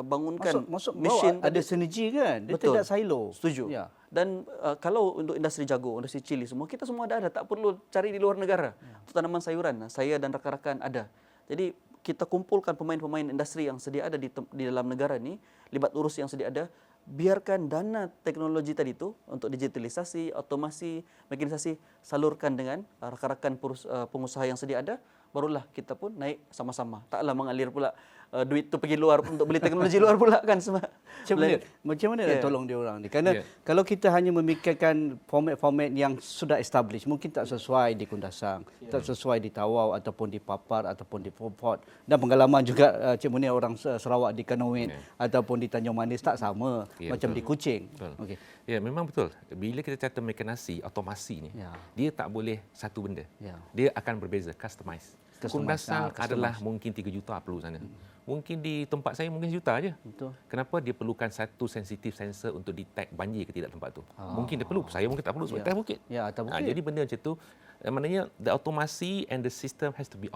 bangunkan mesin ada sinergi kan. Dia tidak silo. Setuju. Dan kalau untuk industri jagung, industri cili semua, kita semua ada, tak perlu cari di luar negara. Untuk tanaman sayuran, saya dan rakan-rakan ada. Jadi kita kumpulkan pemain-pemain industri yang sedia ada di dalam negara ni, libat urus yang sedia ada, biarkan dana teknologi tadi itu untuk digitalisasi, otomasi, mekanisasi salurkan dengan rakan-rakan pengusaha yang sedia ada, barulah kita pun naik sama-sama. Taklah mengalir pula duit tu pergi luar untuk beli teknologi luar pula kan semua. Macam mana nak tolong dia orang ni? Kerana kalau kita hanya memikirkan format-format yang sudah established, mungkin tak sesuai di Kundasang, tak sesuai di Tawau ataupun di Papar ataupun di Port. Dan pengalaman juga Cik Munir orang Sarawak di Kanowit ataupun di Tanjung Manis tak sama macam di Kuching. Okey. Ya, memang betul. Bila kita kata mekanasi, otomasi ni, dia tak boleh satu benda. Dia akan berbeza, customize. Kundasang adalah mungkin 3 juta perlu sana. Mungkin di tempat saya mungkin juta aja. Betul. Kenapa dia perlukan satu sensitif sensor untuk detect banjir ke tidak tempat tu? Mungkin dia perlu. Saya mungkin tak perlu sebab atas bukit. Atas bukit. Jadi benda macam tu maknanya the automasi and the system has to be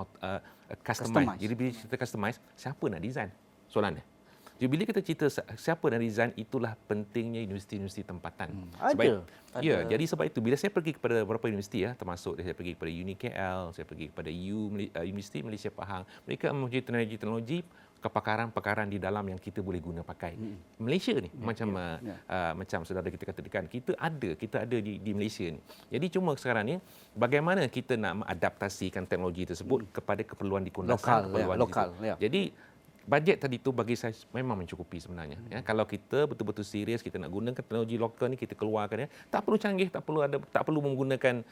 customized. Jadi bila kita customize, siapa nak design? Soalan dia. Jadi bila kita cerita siapa nak design, itulah pentingnya universiti-universiti tempatan. Jadi sebab itu bila saya pergi kepada beberapa universiti termasuk saya pergi kepada UniKL, saya pergi kepada Universiti Malaysia Pahang, mereka mempunyai teknologi kepakaran-pakaran di dalam yang kita boleh guna pakai. Malaysia ni macam saudara kita katakan, kita ada di Malaysia ni. Jadi cuma sekarang ni bagaimana kita nak mengadaptasikan teknologi tersebut kepada keperluan di Kundasang, lokal. Jadi bajet tadi tu bagi saya memang mencukupi sebenarnya. Kalau kita betul-betul serius kita nak gunakan teknologi lokal ni, kita keluarkan tak perlu canggih, tak perlu menggunakan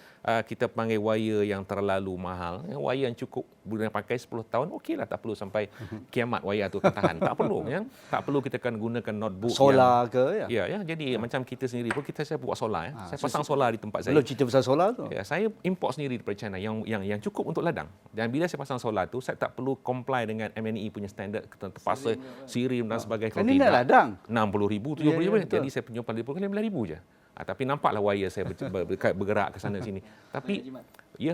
kita panggil wire yang terlalu mahal. Wire yang cukup boleh pakai 10 tahun okeylah, tak perlu sampai kiamat wire tu tahan. Tak perlu tak perlu kita akan gunakan notebook solar ke jadi macam kita sendiri pun saya buat solar saya pasang solar di tempat saya. Belum cerita pasal solar tu. Saya import sendiri daripada China yang cukup untuk ladang. Dan bila saya pasang solar tu, saya tak perlu comply dengan MNE punya standard terpaksa sirim dan sebagainya. Ini nak ladang 60,000, 70,000. Jadi saya penyumpang 15,000 je. Tapi nampaklah wire saya bergerak ke sana sini. Tapi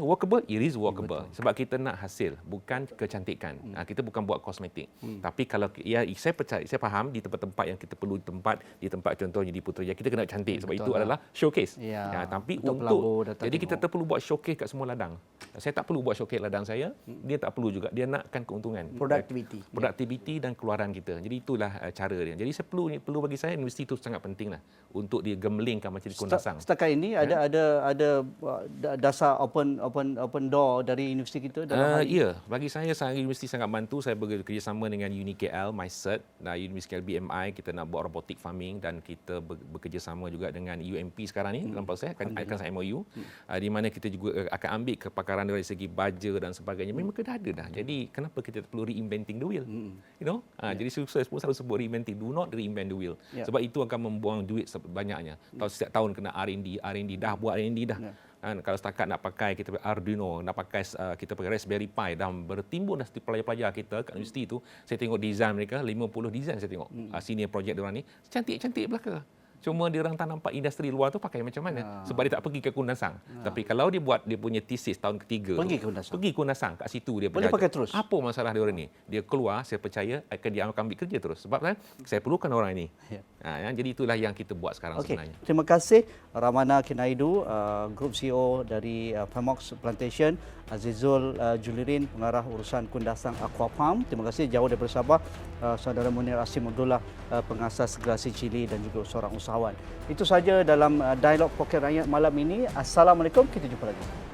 workable, it is workable. Betul. Sebab kita nak hasil, bukan kecantikan. Kita bukan buat kosmetik. Tapi kalau saya percaya, saya faham di tempat-tempat yang kita perlu di tempat contohnya di Putrajaya, kita kena cantik sebab itu adalah showcase. Tapi jadi kita perlu buat showcase kat semua ladang. Saya tak perlu buat showcase ladang saya, dia tak perlu juga. Dia nakkan keuntungan. Productivity dan keluaran kita. Jadi itulah cara dia. Jadi perlu bagi saya universiti itu sangat pentinglah untuk digemblengkan macam di Kundasang. Setakat ini ada dasar open door dari universiti kita dalam hal ini? Bagi saya universiti sangat bantu. Saya bekerjasama dengan UniKL, MyCert dan Universiti BMI. Kita nak buat robotic farming dan kita bekerjasama juga dengan UMP sekarang ni dalam proses akan sign MOU di mana kita juga akan ambil kepakaran dari segi baja dan sebagainya. Memang kita ada dah. Jadi kenapa kita perlu reinventing the wheel? Jadi saya pun selalu sebut reinventing, do not reinvent the wheel. Sebab itu akan membuang duit sebanyaknya. Setiap tahun kena R&D dah buat R&D dah. Kalau setakat nak pakai kita pakai Arduino, nak pakai kita pakai Raspberry Pi, dah bertimbun dah pelajar-pelajar kita kat universiti tu. Saya tengok design mereka, 50 design saya tengok. Senior project diorang ni cantik-cantik belaka. Cuma dia orang tak nampak industri luar tu pakai macam mana. Sebab dia tak pergi ke Kundasang. Tapi kalau dia buat dia punya thesis tahun ketiga pergi Kundasang, kat situ dia boleh pakai terus. Apa masalah dia orang ni? Dia keluar, saya percaya dia akan ambil kerja terus. Sebab saya perlukan orang ini. Jadi itulah yang kita buat sekarang sebenarnya. Terima kasih Ramana Kinaidu, Group CEO dari Famox Plantation, Azizul Julirin, Pengarah Urusan Kundasang Aqua Farm. Terima kasih jauh daripada Sabah, Saudara Munir Asim Abdullah, pengasas Gerasi Chili dan juga seorang usahawan. Itu saja dalam Dialog Poket Rakyat malam ini. Assalamualaikum, kita jumpa lagi.